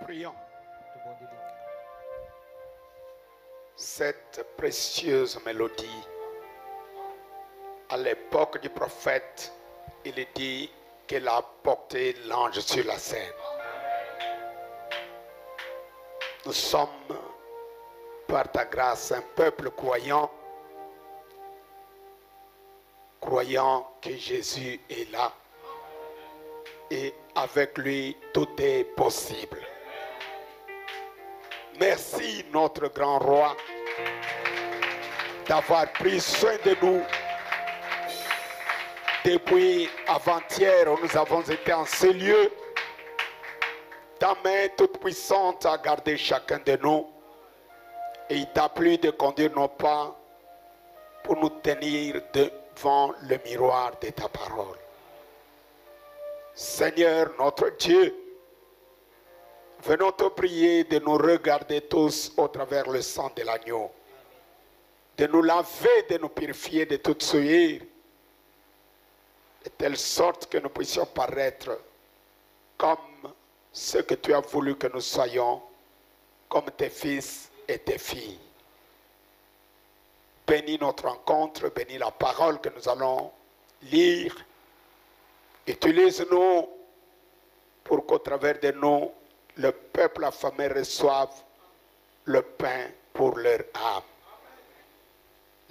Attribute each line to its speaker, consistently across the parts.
Speaker 1: Prions. Cette précieuse mélodie, à l'époque du prophète, il est dit qu'elle a porté l'ange sur la scène. Nous sommes, par ta grâce, un peuple croyant, croyant que Jésus est là. Et avec lui, tout est possible. Merci, notre grand roi, d'avoir pris soin de nous. Depuis avant-hier, où nous avons été en ce lieu, ta main toute puissante a gardé chacun de nous. Et il t'a plu de conduire nos pas pour nous tenir devant le miroir de ta parole. Seigneur notre Dieu, venons te prier de nous regarder tous au travers le sang de l'agneau, de nous laver, de nous purifier de toute souillure, de telle sorte que nous puissions paraître comme ce que tu as voulu que nous soyons, comme tes fils et tes filles. Bénis notre rencontre, bénis la parole que nous allons lire. Utilise-nous pour qu'au travers de nous, le peuple affamé reçoive le pain pour leur âme.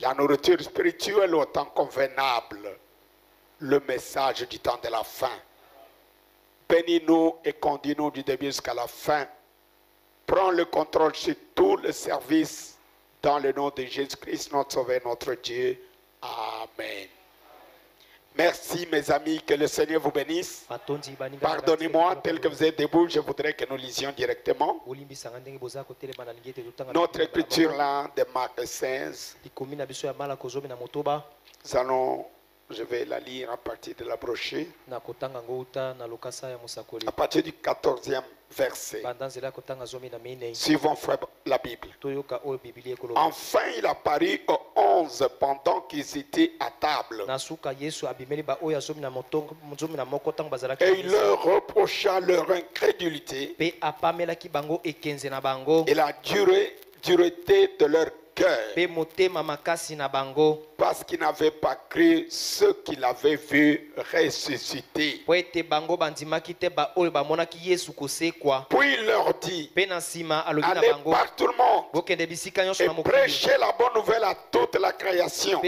Speaker 1: La nourriture spirituelle autant convenable, le message du temps de la fin. Bénis-nous et conduis-nous du début jusqu'à la fin. Prends le contrôle sur tout le service dans le nom de Jésus-Christ, notre Sauveur, notre Dieu. Amen. Merci mes amis, que le Seigneur vous bénisse. Pardonnez-moi, tel que vous êtes debout, je voudrais que nous lisions directement. Notre écriture là de Marc 16. Je vais la lire à partir de la brochure. À partir du 14e verset. Suivons frère la Bible. Enfin il apparut aux 11 pendant qu'ils étaient à table. Et il leur reprocha leur incrédulité et la dureté de leur cœur, parce qu'ils n'avaient pas cru ceux qu'il avait vu ressusciter. Puis il leur dit, allez par tout le monde et prêchez la bonne nouvelle à toute la création.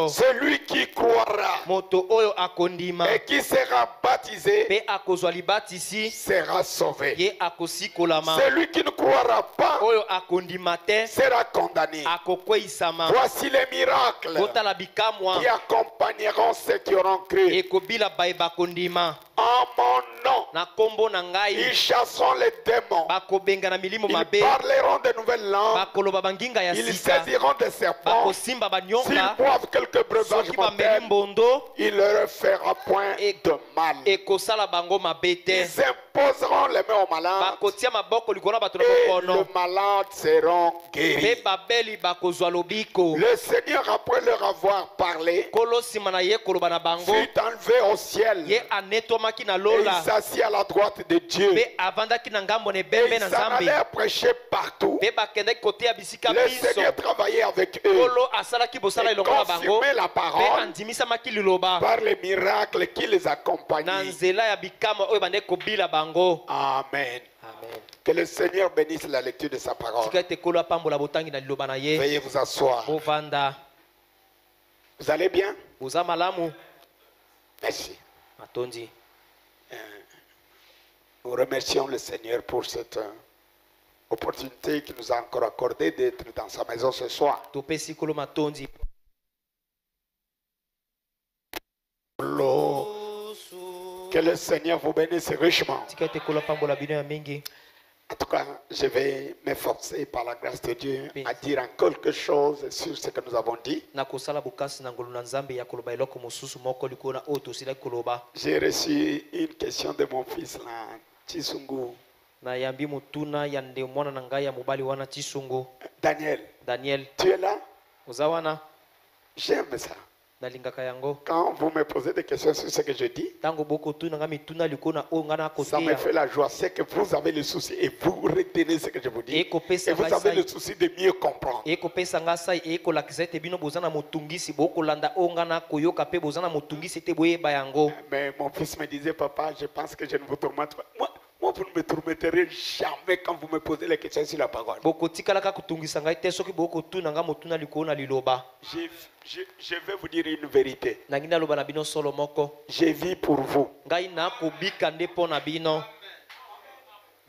Speaker 1: Celui qui croira et qui sera baptisé sera sauvé. Celui qui ne croira pas sera condamné. Voici les miracles qui accompagneront ceux qui auront cru. En mon nom, ils chasseront les démons. Ils parleront de nouvelles langues. Ils saisiront des serpents. S'ils boivent quelques breuvages mortels, il ne leur fera point de mal. Ils imposeront les mains aux malades et le malade seront guéris. Le Seigneur, après leur avoir parlé, fut enlevé au ciel et il s'assit à la droite de Dieu. Et ils s'en allaient prêcher partout. Le Seigneur travaillait avec eux et confirmait la parole par les miracles qui les accompagnaient. Amen. Que le Seigneur bénisse la lecture de sa parole. Veuillez vous asseoir. Vous allez bien? Merci. Nous remercions le Seigneur pour cette opportunité qu'il nous a encore accordée d'être dans sa maison ce soir. Que le Seigneur vous bénisse richement. En tout cas, je vais m'efforcer par la grâce de Dieu à dire en quelque chose sur ce que nous avons dit. J'ai reçu une question de mon fils là, Chisungu. Daniel, tu es là? J'aime ça. Quand vous me posez des questions sur ce que je dis, ça me fait la joie. C'est que vous avez le souci et vous retenez ce que je vous dis. Et vous avez le souci de mieux comprendre. Mais mon fils me disait, papa, je pense que je ne vous tourmente pas. Moi, vous ne me tourmenterez jamais quand vous me posez les questions sur la parole. Je vais vous dire une vérité. Je vis pour vous.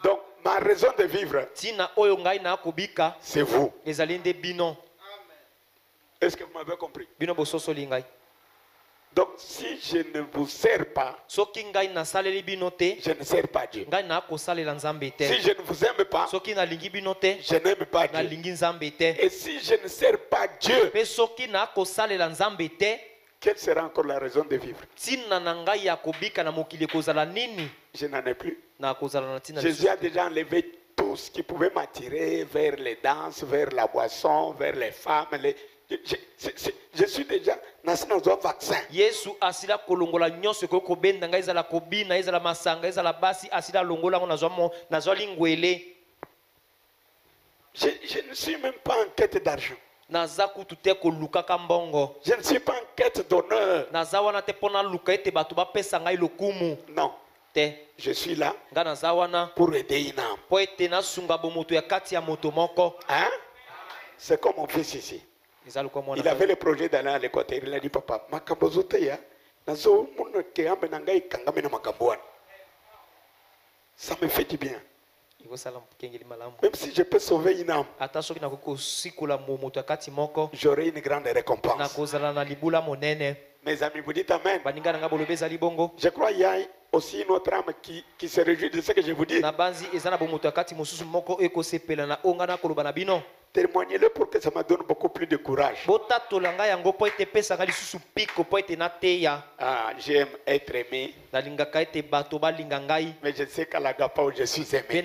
Speaker 1: Donc, ma raison de vivre, c'est vous. Est-ce que vous m'avez compris? Donc, si je ne vous sers pas, je ne sers pas Dieu. Si je ne vous aime pas, je n'aime pas Dieu. Et si je ne sers pas Dieu, quelle sera encore la raison de vivre? Je n'en ai plus. Jésus a déjà enlevé tout ce qui pouvait m'attirer vers les danses, vers la boisson, vers les femmes. Je suis déjà dans un vaccin.
Speaker 2: Yesu asila kolongola nyonso ko kobenda ngai za la kobina za la masanga za la basi asila longola na zo lingwele.
Speaker 1: Je ne suis même pas en quête d'argent.
Speaker 2: Nazaku tute ko luka kambongo.
Speaker 1: Je ne suis pas en quête d'honneur.
Speaker 2: Nazawana te pona luka ete batu ba pesa ngai lokumu.
Speaker 1: Non.
Speaker 2: Te.
Speaker 1: Je suis là
Speaker 2: nazawana
Speaker 1: pour aider une âme.
Speaker 2: Po ete na sunga bo moto ya kati ya moto moko.
Speaker 1: Hein? C'est comme mon fils ici. Il avait le projet d'aller à l'Équateur. Il a dit, papa, ça me fait du bien. Même si je peux sauver une âme, j'aurai une grande récompense. Mes amis, vous dites amen. Je crois qu'il y a aussi une autre âme qui se réjouit de ce que je vous dis. Témoignez-le pour que ça me donne beaucoup plus de courage. J'aime être aimé. Mais je sais qu'à l'Agapao, je suis aimé.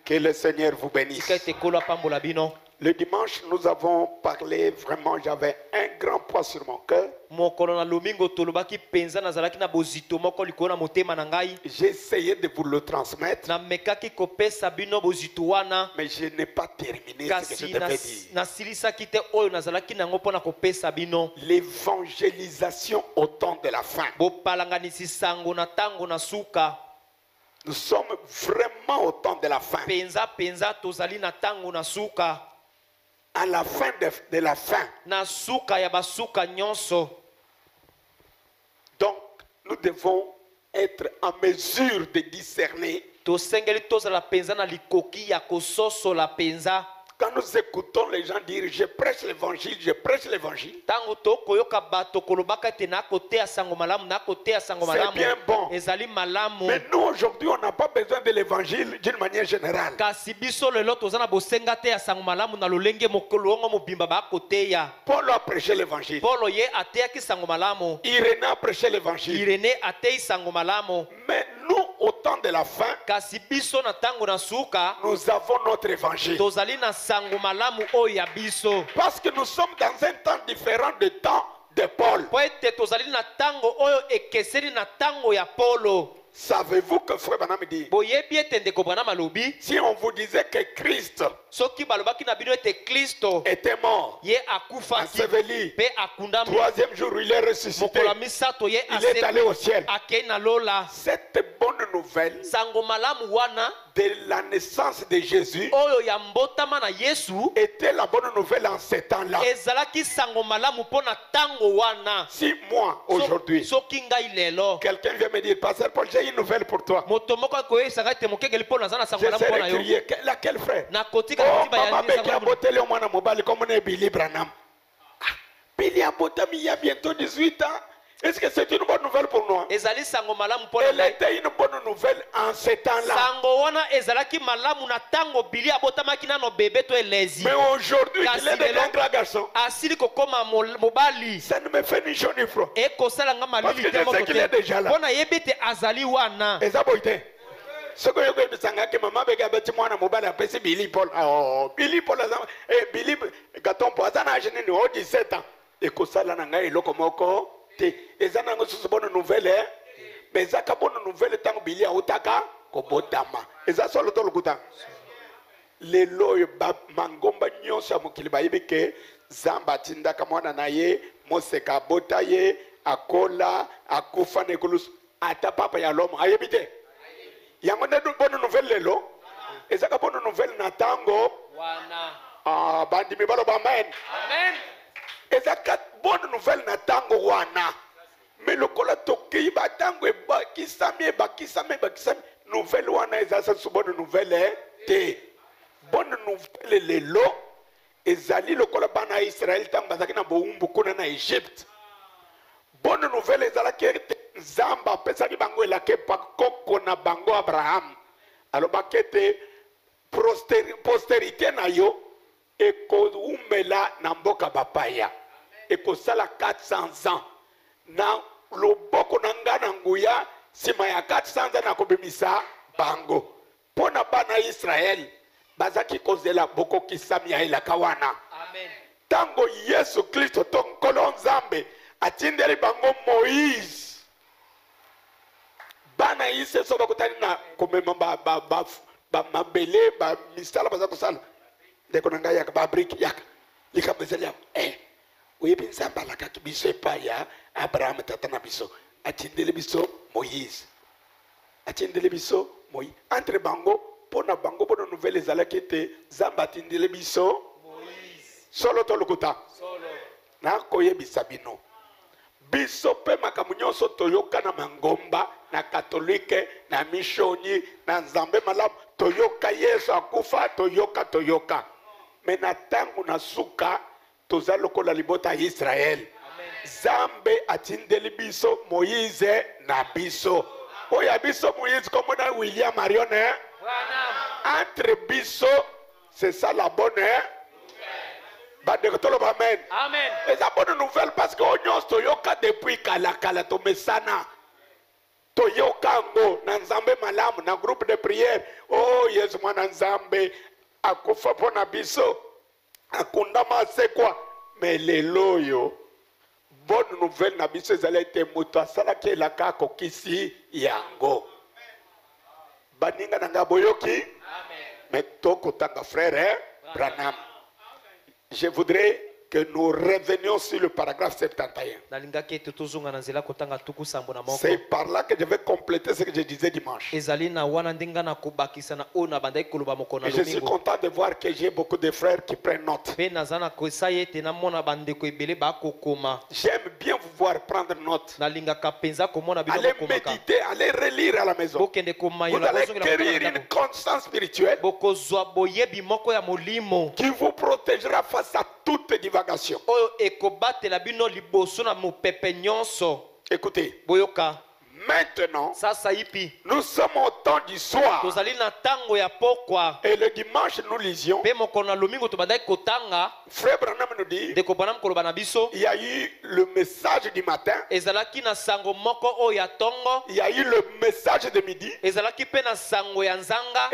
Speaker 1: Que le Seigneur vous bénisse. Le dimanche, nous avons parlé vraiment, j'avais un grand poids sur mon cœur. J'ai essayé de vous le transmettre, mais je n'ai pas terminé ce que je devais dire. L'évangélisation au temps de la fin. Nous sommes vraiment au temps de la fin. À la fin de la fin. Donc, nous devons être en mesure de discerner. Quand nous écoutons les gens dire je prêche l'évangile, je prêche l'évangile, c'est bien bon. Mais nous aujourd'hui on n'a pas besoin de l'évangile d'une manière générale. Paul a prêché l'évangile. Irénée a prêché l'évangile. Mais nous au temps de la fin, nous avons notre évangile. Parce que nous sommes dans un temps différent du temps de Paul. Savez-vous que Frère Branham dit, si on vous disait que Christ était mort, enseveli, troisième jour il est ressuscité, il est allé au ciel, cette bonne nouvelle de la naissance de Jésus était la bonne nouvelle en ces temps-là. Si moi aujourd'hui quelqu'un vient me dire, Pasteur Paul, j'ai une nouvelle pour toi, j'essaie de crier, laquelle frère? Oh, maman Becky a botté le moine mobile comme on est Billy Branham. Billy a botté il y a bientôt 18 ans. Est-ce que c'est une bonne nouvelle pour nous? Elle était une bonne nouvelle en ce temps-là. Mais aujourd'hui, il est de grands garçons. Ça ne me fait ni chaud ni froid. Parce que je sais qu'il est déjà là. Ce que je veux que maman bega beti mwana mobile apesi Billy Paul. Oh, Billy Paul azama Billy gaton poison a jeune no 17 ans. Et ko sala na ngai eloko moko te. Ezana ngo susu bonne nouvelle. Mais ezaka bonne nouvelle tango Billy autaka ko botama. Eza solo to lukuta. Lelo ba mangomba nyonso mokili bayibi ke Zamba tindaka mwana na ye moseka bota ye akola akufa nekulus ata papa ya lomo ayebite. Yango nde bonne nouvelle lelo. Ezaka bonne nouvelle na tango wana. Bandimi balo ba amen.
Speaker 2: Amen.
Speaker 1: Ezaka bonne nouvelle na tango wana. Mais lokola toki ba tango e bakisami nouvelle wana ezasa su bonne nouvelle te. Bonne nouvelle lelo ezali lokola bana Israël tango bazaki na boumbu kuna na Egypte. Bonne nouvelle ezalaki Nzamba pesaki bango elake pakoko na bango Abraham. Alobaki ete postérité na yo ekoumela na mboka bapaya. Ekosala 400 ans. Na loboko na nga na nguya sima ya 400 ans na kobimisa bango. Pona bana Israël bazaki kozela boko kisami ya elaka wana.
Speaker 2: Amen.
Speaker 1: Tango Yesu Kristo to nkolo Nzambe atindeli bango Moïse. Bana Israël so bakutani na komema ba mabele ba misala baza kosala. Ndeko na ngai ya ba brick yaka. Lika bezela oyebi Nzambe alakaki biso epai ya Abraham tata na biso. Atindeli biso Moïse. Atindeli biso Moïse. Entre bango pona bango bona nouvelle ezalaki ete Nzambe atindeli biso
Speaker 2: Moïse.
Speaker 1: Solo to lukuta.
Speaker 2: Solo.
Speaker 1: Na koyebisa bino. Biso pe makambo nyonso toyoka na mangomba na katolike na mishoni na Nzambe malamu toyoka Yesu akufa toyoka. Mais na tango na suka toza lokola libota Israël. Nzambe atindeli biso Moïse na biso. Oya biso Moïse comme na William Marion. Entre biso, c'est ça la bonne Amen.
Speaker 2: Amen.
Speaker 1: Et la bonne nouvelle parce que on toyoka depuis kala to mesana. Toyoka ngo na Nzambe malamu na groupe de prière. Oh Yesu mwana Nzambe akufa pona biso. Akundama sekwa mais lelo yo. Bonne nouvelle na biso ezalete moto asala ke la ka kokisi yango. Baninga nanga boyoki.
Speaker 2: Amen.
Speaker 1: Mais toko tanga frère Branham. Je voudrais que nous revenions sur le paragraphe 71. C'est par là que je vais compléter ce que je disais dimanche. Et je suis content de voir que j'ai beaucoup de frères qui prennent note. J'aime bien vous voir prendre note. Allez méditer, allez relire à la maison. Vous allez acquérir une conscience spirituelle qui vous protégera face à toute divagation. Écoutez, maintenant, nous sommes au temps du soir. Et le dimanche, nous lisions. Frère Branham nous dit, il y a eu le message du matin. Il y a eu le message de midi. Et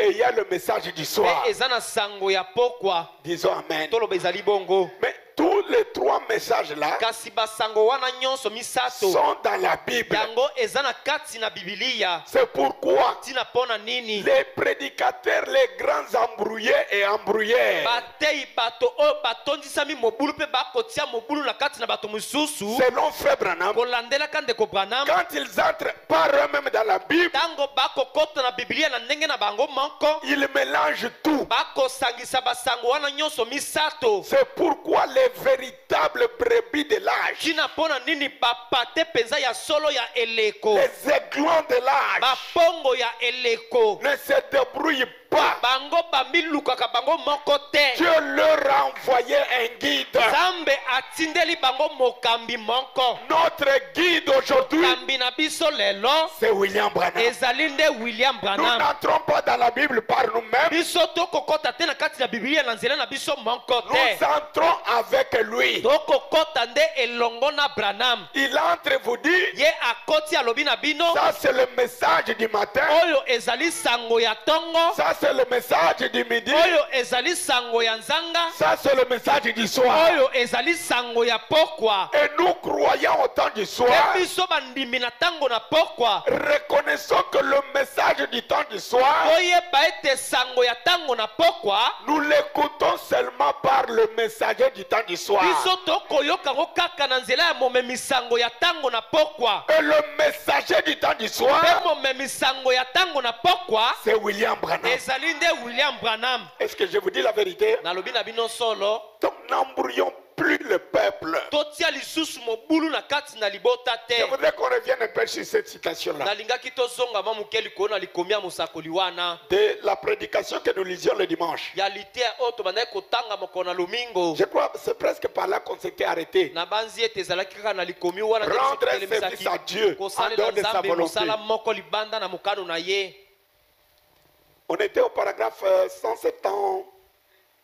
Speaker 1: il y a le message du soir. Disons Amen. Mais tous les trois messages là sont dans la Bible. C'est pourquoi les prédicateurs, les grands embrouillés et embrouillés, selon Frère Branham, quand ils entrent par eux-mêmes dans la Bible, ils mélangent tout. C'est pourquoi les véritables brebis de l'âge, les aiglons de l'âge, ne se débrouillent pas.
Speaker 2: bango bamilukaka bango moko te.
Speaker 1: Dieu leur a envoyé un guide.
Speaker 2: Nzambe atindeli bango mokambi moko.
Speaker 1: Notre guide aujourd'hui,
Speaker 2: Mokambi na biso lelo
Speaker 1: c'est William Branham.
Speaker 2: ezali nde William
Speaker 1: Nous
Speaker 2: Branham.
Speaker 1: n'entrons pas dans la Bible par nous-mêmes.
Speaker 2: Biso tokokota te na kati na Biblia na nzela na biso moko
Speaker 1: Nous
Speaker 2: te.
Speaker 1: entrons avec lui.
Speaker 2: Tokokota nde elongo na Branham.
Speaker 1: Il entre et vous dit,
Speaker 2: Ye akoti alobi na bino
Speaker 1: ça c'est le message du matin,
Speaker 2: oyo ezali sango ya tongo,
Speaker 1: ça c'est le message du midi,
Speaker 2: oyo ezali sango ya nzanga,
Speaker 1: ça c'est le message du soir.
Speaker 2: oyo ezali sango ya pokwa.
Speaker 1: Et nous croyons au temps du soir.
Speaker 2: Te biso bandimi na tango na pokwa.
Speaker 1: Reconnaissons que le message du temps du soir,
Speaker 2: Toyeba ete sango ya tango na pokwa
Speaker 1: nous l'écoutons seulement par le messager du temps du soir.
Speaker 2: biso tokoyoka ngo kaka na nzela ya momemi sango ya tango na pokwa.
Speaker 1: Et le messager du temps du soir,
Speaker 2: Pe momemi sango ya tango na pokwa
Speaker 1: c'est William Branham.
Speaker 2: ezali nde William Branham.
Speaker 1: Est-ce que je vous dis la vérité?
Speaker 2: Nalobi na bino solo
Speaker 1: Donc n'embrouillons plus le peuple.
Speaker 2: totia lisusu mobulu na kati na libota te.
Speaker 1: Je voudrais qu'on revienne un peu sur cette citation-là.
Speaker 2: Nalingaki tozonga mwa moke likolo na likomi ya mosakoli wana
Speaker 1: De la prédication que nous lisions le dimanche.
Speaker 2: ya litea oyo tobandaki kotanga mokolo na lomingo.
Speaker 1: Je crois que c'est presque par là qu'on s'était arrêté.
Speaker 2: Na banzi ete ezalaki kaka na likomi wana nde biso
Speaker 1: Rendre
Speaker 2: totelemisaki
Speaker 1: service à Dieu en
Speaker 2: kosalela
Speaker 1: dehors de sa
Speaker 2: nzambe
Speaker 1: volonté.
Speaker 2: mosala moko libanda na mokano na ye.
Speaker 1: On était au paragraphe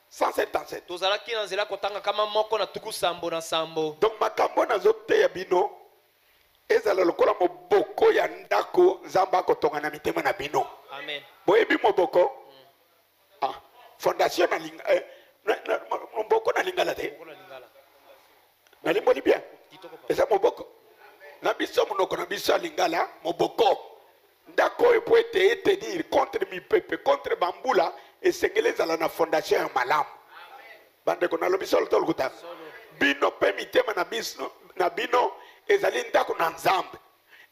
Speaker 1: 177.
Speaker 2: Tozalaki na nzela kotanga kama moko na tuku sambo na sambo.
Speaker 1: Donc makambo nazoteya bino ezala lokola moboko ya ndako nzambe akotonga na mitema na bino.
Speaker 2: Amen.
Speaker 1: Boyebi moboko fondation na linga moboko na lingala te. Na limboli bien. Eza moboko. Na biso monoko na biso ya lingala moboko. Ndako oyo po ete tenir contre mipepe contre bambula esengeli ezala na fondation ya malamu. Bandeko nalobi solo tolukuta. Bino pe mitema na bino ezali ndako na nzambe.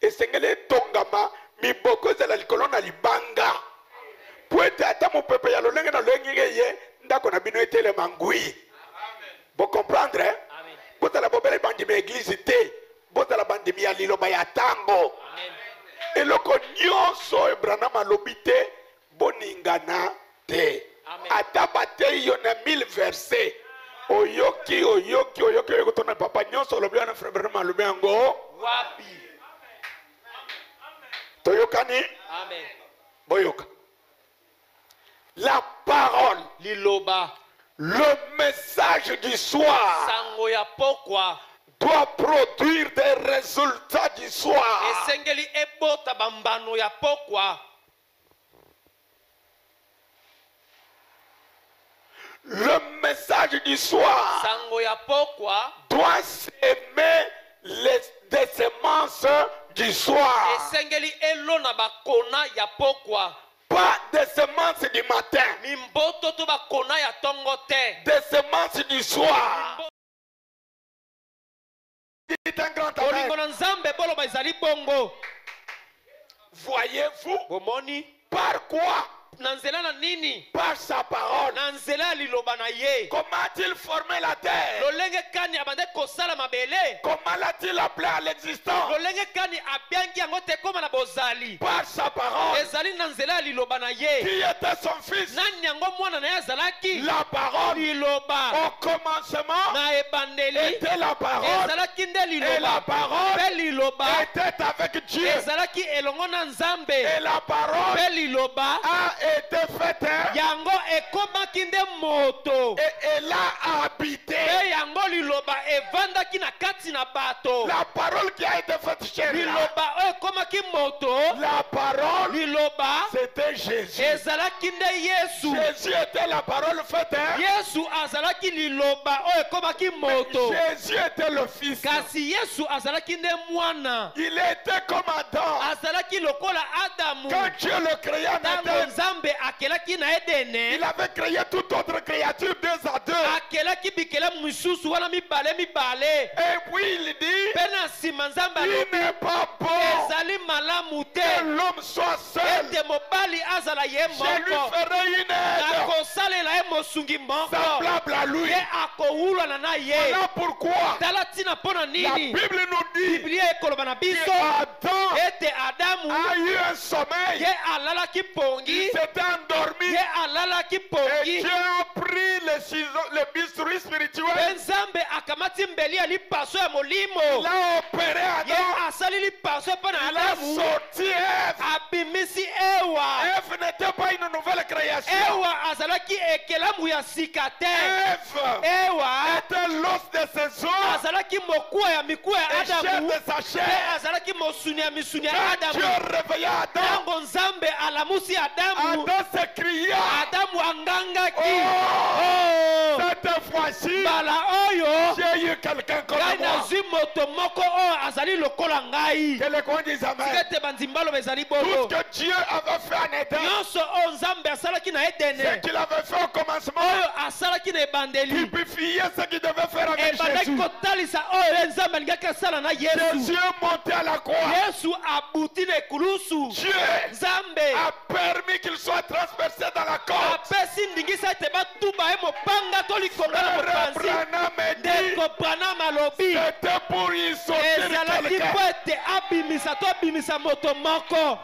Speaker 1: Esengeli etongama miboko ezala likolo na libanga. Po ete ata mopepe ya lolenge na lolenge ye ndako na bino etelema ngwi. Bo comprendre?
Speaker 2: Amen.
Speaker 1: Bozala bobele bandimi ya église te. Bozala bandimi ya liloba ya tango.
Speaker 2: Amen.
Speaker 1: Eloko nyonso oyo Branham alobi te boningana te.
Speaker 2: Amen.
Speaker 1: Ata batei yo na 1000 versets. Oyoki tona papa nyonso olobi wana frère Branham alobi yango.
Speaker 2: Wapi.
Speaker 1: Toyokani?
Speaker 2: Amen.
Speaker 1: Boyoka. La parole,
Speaker 2: Liloba
Speaker 1: le message du soir
Speaker 2: sango ya pokwa
Speaker 1: doit produire des résultats du soir.
Speaker 2: esengeli ebota bambano ya pokwa.
Speaker 1: Le message du soir
Speaker 2: Sango ya pokwa
Speaker 1: doit s'aimer des semences du soir.
Speaker 2: esengeli elona bakona ya pokwa.
Speaker 1: Pas des semences du matin,
Speaker 2: Mimboto to bakona ya tongo te.
Speaker 1: des semences du soir. C'est un grand
Speaker 2: Olingo
Speaker 1: amen.
Speaker 2: na nzambe boloba ezali bongo.
Speaker 1: Voyez-vous
Speaker 2: Bomoni
Speaker 1: par quoi?
Speaker 2: na nzela na nini?
Speaker 1: Par sa parole.
Speaker 2: Na nzela ya liloba na ye.
Speaker 1: Comment a-t-il formé la terre?
Speaker 2: Lolenge kani abande kosala mabele.
Speaker 1: Comment l'a-t-il appelé à l'existence?
Speaker 2: Lolenge kani abiangi yango te koma na bozali.
Speaker 1: Par sa parole.
Speaker 2: Ezali na nzela ya liloba na ye.
Speaker 1: Qui était son fils?
Speaker 2: Nani yango mwana na ye azalaki?
Speaker 1: La parole.
Speaker 2: Liloba
Speaker 1: Au commencement
Speaker 2: na ebandeli
Speaker 1: était la parole.
Speaker 2: ezalaki nde
Speaker 1: Et la
Speaker 2: liloba.
Speaker 1: parole
Speaker 2: Pe liloba
Speaker 1: était avec Dieu.
Speaker 2: ezalaki elongo na nzambe.
Speaker 1: Et la parole
Speaker 2: Pe liloba
Speaker 1: a été faite
Speaker 2: yango ekomaki nde moto.
Speaker 1: et elle a habité.
Speaker 2: Pe yango liloba evandaki na kati na bato.
Speaker 1: La parole qui a été faite chez lui.
Speaker 2: Liloba oyo ekomaki moto.
Speaker 1: La parole,
Speaker 2: Liloba
Speaker 1: c'était Jésus.
Speaker 2: ezalaki nde Yesu.
Speaker 1: Jésus était la parole faite.
Speaker 2: Yesu azalaki liloba oyo ekomaki moto.
Speaker 1: Jésus était le fils.
Speaker 2: Kasi Yesu azalaki nde mwana.
Speaker 1: Il était comme Adam.
Speaker 2: Azalaki lokola Adamu.
Speaker 1: Quand Dieu le créa en
Speaker 2: Tango
Speaker 1: Éden,
Speaker 2: nzambe akelaki na Edene.
Speaker 1: il avait créé toute autre créature 2 à 2.
Speaker 2: Akelaki bikele misusu wana mibale mibale.
Speaker 1: Et puis il dit,
Speaker 2: Pe na nsima nzambe
Speaker 1: il
Speaker 2: alobi
Speaker 1: n'est pas bon
Speaker 2: ezali malamu
Speaker 1: que
Speaker 2: te
Speaker 1: l'homme soit seul.
Speaker 2: ete mobali azala ye
Speaker 1: Je lui
Speaker 2: moko.
Speaker 1: ferai une aide
Speaker 2: Akosalela ye mosungi moko.
Speaker 1: semblable à lui.
Speaker 2: Ye akowulana na ye.
Speaker 1: Voilà pourquoi
Speaker 2: Tala ntina mpo na
Speaker 1: la
Speaker 2: nini?
Speaker 1: Bible nous dit
Speaker 2: biblia ekoloba na
Speaker 1: que
Speaker 2: biso
Speaker 1: Adam
Speaker 2: ete adamu
Speaker 1: a eu un sommeil,
Speaker 2: ye alalaki
Speaker 1: il
Speaker 2: pongi
Speaker 1: s'était endormi,
Speaker 2: ye alalaki
Speaker 1: et
Speaker 2: pongi
Speaker 1: Dieu a pris le ciseau, le bistouri
Speaker 2: mpe
Speaker 1: spirituel,
Speaker 2: nzambe akamati mbeli ya lipaso ya
Speaker 1: il
Speaker 2: molimo
Speaker 1: a opéré
Speaker 2: ye
Speaker 1: Adam,
Speaker 2: asali lipaso mpo na
Speaker 1: il a
Speaker 2: adamu
Speaker 1: sorti Ève.
Speaker 2: abimisi ewa
Speaker 1: Ève n'était pas une nouvelle création.
Speaker 2: ewa azalaki ekelamu ya sika te
Speaker 1: Ève
Speaker 2: ewa
Speaker 1: était l'os de ses os
Speaker 2: azalaki mokuwa ya mikuwa ya
Speaker 1: et chair
Speaker 2: adamu
Speaker 1: de sa
Speaker 2: mpe
Speaker 1: chair.
Speaker 2: azalaki mosuni ya misuni ya
Speaker 1: Quand Dieu
Speaker 2: adamu
Speaker 1: réveilla Adam,
Speaker 2: ntango nzambe alamusi adamu
Speaker 1: Adam s'écria,
Speaker 2: adamu angangaki
Speaker 1: oh,
Speaker 2: Oh!
Speaker 1: cette fois-ci,
Speaker 2: mbala oyo
Speaker 1: j'ai eu quelqu'un comme
Speaker 2: ngai
Speaker 1: moi.
Speaker 2: nazwi moto moko oyo azali lokola ngai
Speaker 1: Que les coins disent Amen.
Speaker 2: tika ete banzimbaloba ezali
Speaker 1: Tout
Speaker 2: bongo
Speaker 1: ce que Dieu avait fait en Éden,
Speaker 2: nyonso oyo nzambe asalaki na
Speaker 1: ce
Speaker 2: edene
Speaker 1: qu'il avait fait au commencement,
Speaker 2: oyo asalaki na ebandeli
Speaker 1: typifiait ce qu'il devait faire avec
Speaker 2: ebandaki
Speaker 1: Jésus.
Speaker 2: kotalisa oyo ye nzambe alingaki asala na yesu
Speaker 1: Jésus est monté à la croix.
Speaker 2: yesu abuti na ekulusu
Speaker 1: Dieu
Speaker 2: nzambe
Speaker 1: a permis qu'il soit transpercé dans la côte.
Speaker 2: apesi ndingisa ete batuba ye mopanga to likonga na
Speaker 1: Frère
Speaker 2: mopanzi
Speaker 1: Branham dit,
Speaker 2: ndeko branam alobi
Speaker 1: c'était pour y sortir
Speaker 2: ezalaki
Speaker 1: quelqu'un.
Speaker 2: mpo ete abimisa to abimisa moto moko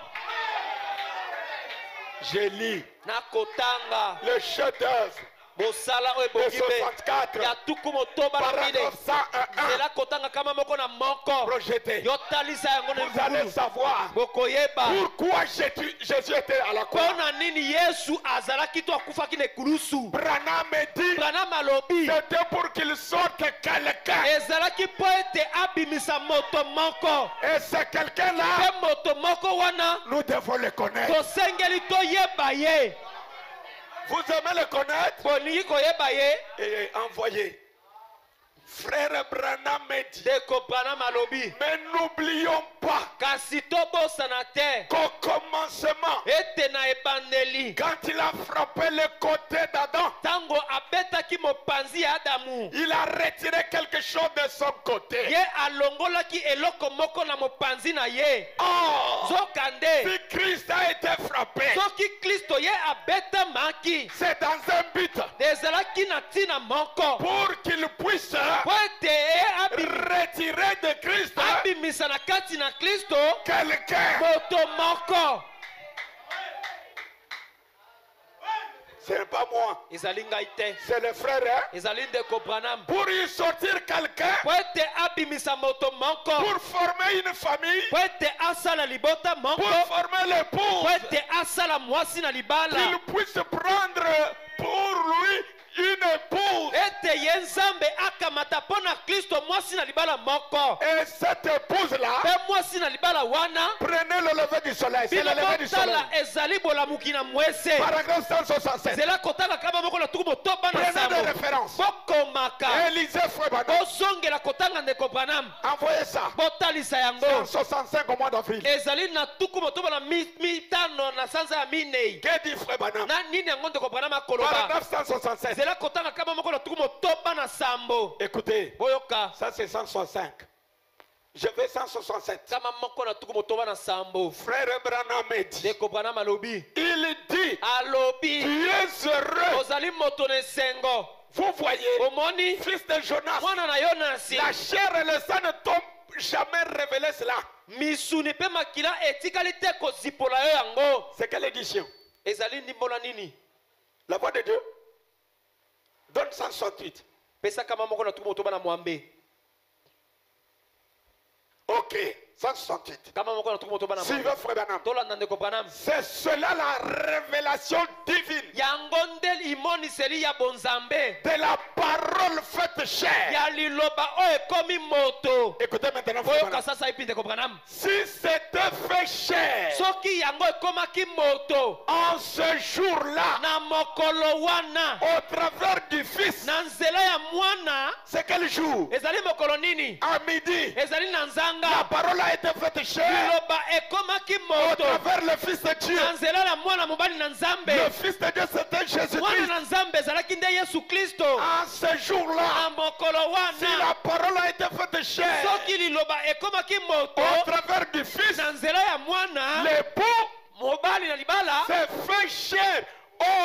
Speaker 1: Je lis
Speaker 2: nakotanga
Speaker 1: le chef-d'œuvre
Speaker 2: mosala oyo
Speaker 1: de
Speaker 2: ebongi mpe
Speaker 1: 64,
Speaker 2: ya tuku motoba na mine
Speaker 1: paragraphe 101,
Speaker 2: nzela kotanga kama moko na moko
Speaker 1: projeté.
Speaker 2: yotalisa yango na
Speaker 1: Vous allez
Speaker 2: libulu
Speaker 1: savoir
Speaker 2: bokoyeba
Speaker 1: pourquoi Jésus était à la croix.
Speaker 2: mpo na nini yesu azalaki to akufaki na ekulusu
Speaker 1: Branham dit,
Speaker 2: branam alobi
Speaker 1: c'était pour qu'il sorte quelqu'un.
Speaker 2: ezalaki mpo ete abimisa moto moko
Speaker 1: Et ce quelqu'un-là,
Speaker 2: mpe moto moko wana
Speaker 1: nous devons le connaître.
Speaker 2: tosengeli toyeba ye
Speaker 1: Vous aimez le connaître
Speaker 2: bolingi koyeba ye
Speaker 1: et envoyer. Frère Branham dit,
Speaker 2: ndeko branam alobi
Speaker 1: mais n'oublions pas
Speaker 2: kasi tobosana te
Speaker 1: qu'au commencement,
Speaker 2: ete na ebandeli
Speaker 1: quand il a frappé le côté d'Adam,
Speaker 2: ntango abetaki mopanzi ya adamu
Speaker 1: il a retiré quelque chose de son côté.
Speaker 2: ye alongolaki eloko moko na mopanzi na ye
Speaker 1: Or,
Speaker 2: nzokande
Speaker 1: si Christ a été frappé,
Speaker 2: soki kristo ye abetamaki
Speaker 1: c'est dans un but
Speaker 2: ezalaki na ntina moko
Speaker 1: pour qu'il puisse
Speaker 2: po ete ye
Speaker 1: retirer de Christ
Speaker 2: abimisa na kati na kristo
Speaker 1: quelqu'un.
Speaker 2: moto moko
Speaker 1: Ce n'est pas moi,
Speaker 2: ezali ngai te
Speaker 1: c'est le frère. Hein?
Speaker 2: ezali ndeko branam
Speaker 1: Pour y sortir quelqu'un,
Speaker 2: po ete abimisa moto moko
Speaker 1: pour former une famille,
Speaker 2: po ete asala libota
Speaker 1: pour
Speaker 2: moko
Speaker 1: former
Speaker 2: po
Speaker 1: l'épouse,
Speaker 2: ete asala mwasi na libala
Speaker 1: qu'il puisse prendre pour lui une épouse.
Speaker 2: ete ye nzambe akamata mpo na kristo mwasi na libala moko
Speaker 1: Et cette épouse-là,
Speaker 2: mpe mwasi na libala wana
Speaker 1: prenez le lever du soleil. C'est
Speaker 2: bino
Speaker 1: le lever du soleil.
Speaker 2: botala ezali bolamuki na mwese
Speaker 1: Paragraphe 167.
Speaker 2: zela kotala kama moko na tuku motoba na
Speaker 1: Prenez des
Speaker 2: sambo
Speaker 1: références.
Speaker 2: bokomaka
Speaker 1: Élisée Frébana.
Speaker 2: bozongela kotanga ndeko branam
Speaker 1: Envoyez ça.
Speaker 2: botalisa yango
Speaker 1: 165 au mois d'avril.
Speaker 2: ezali na tuku motoba na mitano na sanza ya minei
Speaker 1: Que dit Frébana?
Speaker 2: na nini yango ndeko branam akoloba
Speaker 1: Paragraphe 167.
Speaker 2: zela kotanga kama moko na tuku motoba na sambo
Speaker 1: Écoutez,
Speaker 2: boyoka
Speaker 1: ça c'est 165. Je vais 167.
Speaker 2: kama moko na tuku motoba na sambo
Speaker 1: Frère Branham dit,
Speaker 2: ndeko branam alobi
Speaker 1: il dit,
Speaker 2: alobi
Speaker 1: tu es heureux.
Speaker 2: ozali moto na esengo
Speaker 1: Vous voyez,
Speaker 2: omoni
Speaker 1: fils de Jonas,
Speaker 2: mwana na yonasi
Speaker 1: la chair et le sang ne t'ont jamais révélé cela.
Speaker 2: misuni mpe makila etikali te kozipola yo yango
Speaker 1: C'est quelle édition?
Speaker 2: ezali ndimbola nini
Speaker 1: La voix de Dieu donne 168.
Speaker 2: pesa kama moko na tuku motoba na mwambe
Speaker 1: Ok, 168.
Speaker 2: kama moko na tuku motoba na
Speaker 1: Suivez
Speaker 2: mwambe
Speaker 1: Frère Branham.
Speaker 2: tolanda ndeko branam
Speaker 1: C'est cela la révélation divine
Speaker 2: yango nde imoniseli ya bonzambe
Speaker 1: de la parole faite chair.
Speaker 2: ya liloba oyo ekomi moto
Speaker 1: Écoutez maintenant, Frère
Speaker 2: oyoka
Speaker 1: Branham.
Speaker 2: sasa epi ndeko branam
Speaker 1: Si c'était fait chair
Speaker 2: soki yango ekomaki moto
Speaker 1: en ce jour-là,
Speaker 2: na mokolo wana
Speaker 1: au travers du Fils,
Speaker 2: na nzela ya mwana
Speaker 1: c'est quel jour?
Speaker 2: ezali mokolo nini
Speaker 1: À midi,
Speaker 2: ezali na
Speaker 1: la
Speaker 2: nzanga
Speaker 1: parole a été faite chair
Speaker 2: liloba ekomaki
Speaker 1: au
Speaker 2: moto
Speaker 1: travers le Fils de Dieu.
Speaker 2: na nzela ya mwana mobali na nzambe
Speaker 1: Le Fils de Dieu, c'était
Speaker 2: mwana
Speaker 1: Jésus-Christ.
Speaker 2: na nzambe ezalaki nde yesu kristo
Speaker 1: En ce jour-là,
Speaker 2: na mokolo
Speaker 1: si
Speaker 2: wana
Speaker 1: la parole a été faite chair
Speaker 2: soki liloba ekomaki moto
Speaker 1: au travers du Fils,
Speaker 2: na nzela ya mwana
Speaker 1: l'époux
Speaker 2: mobali na libala
Speaker 1: s'est fait chair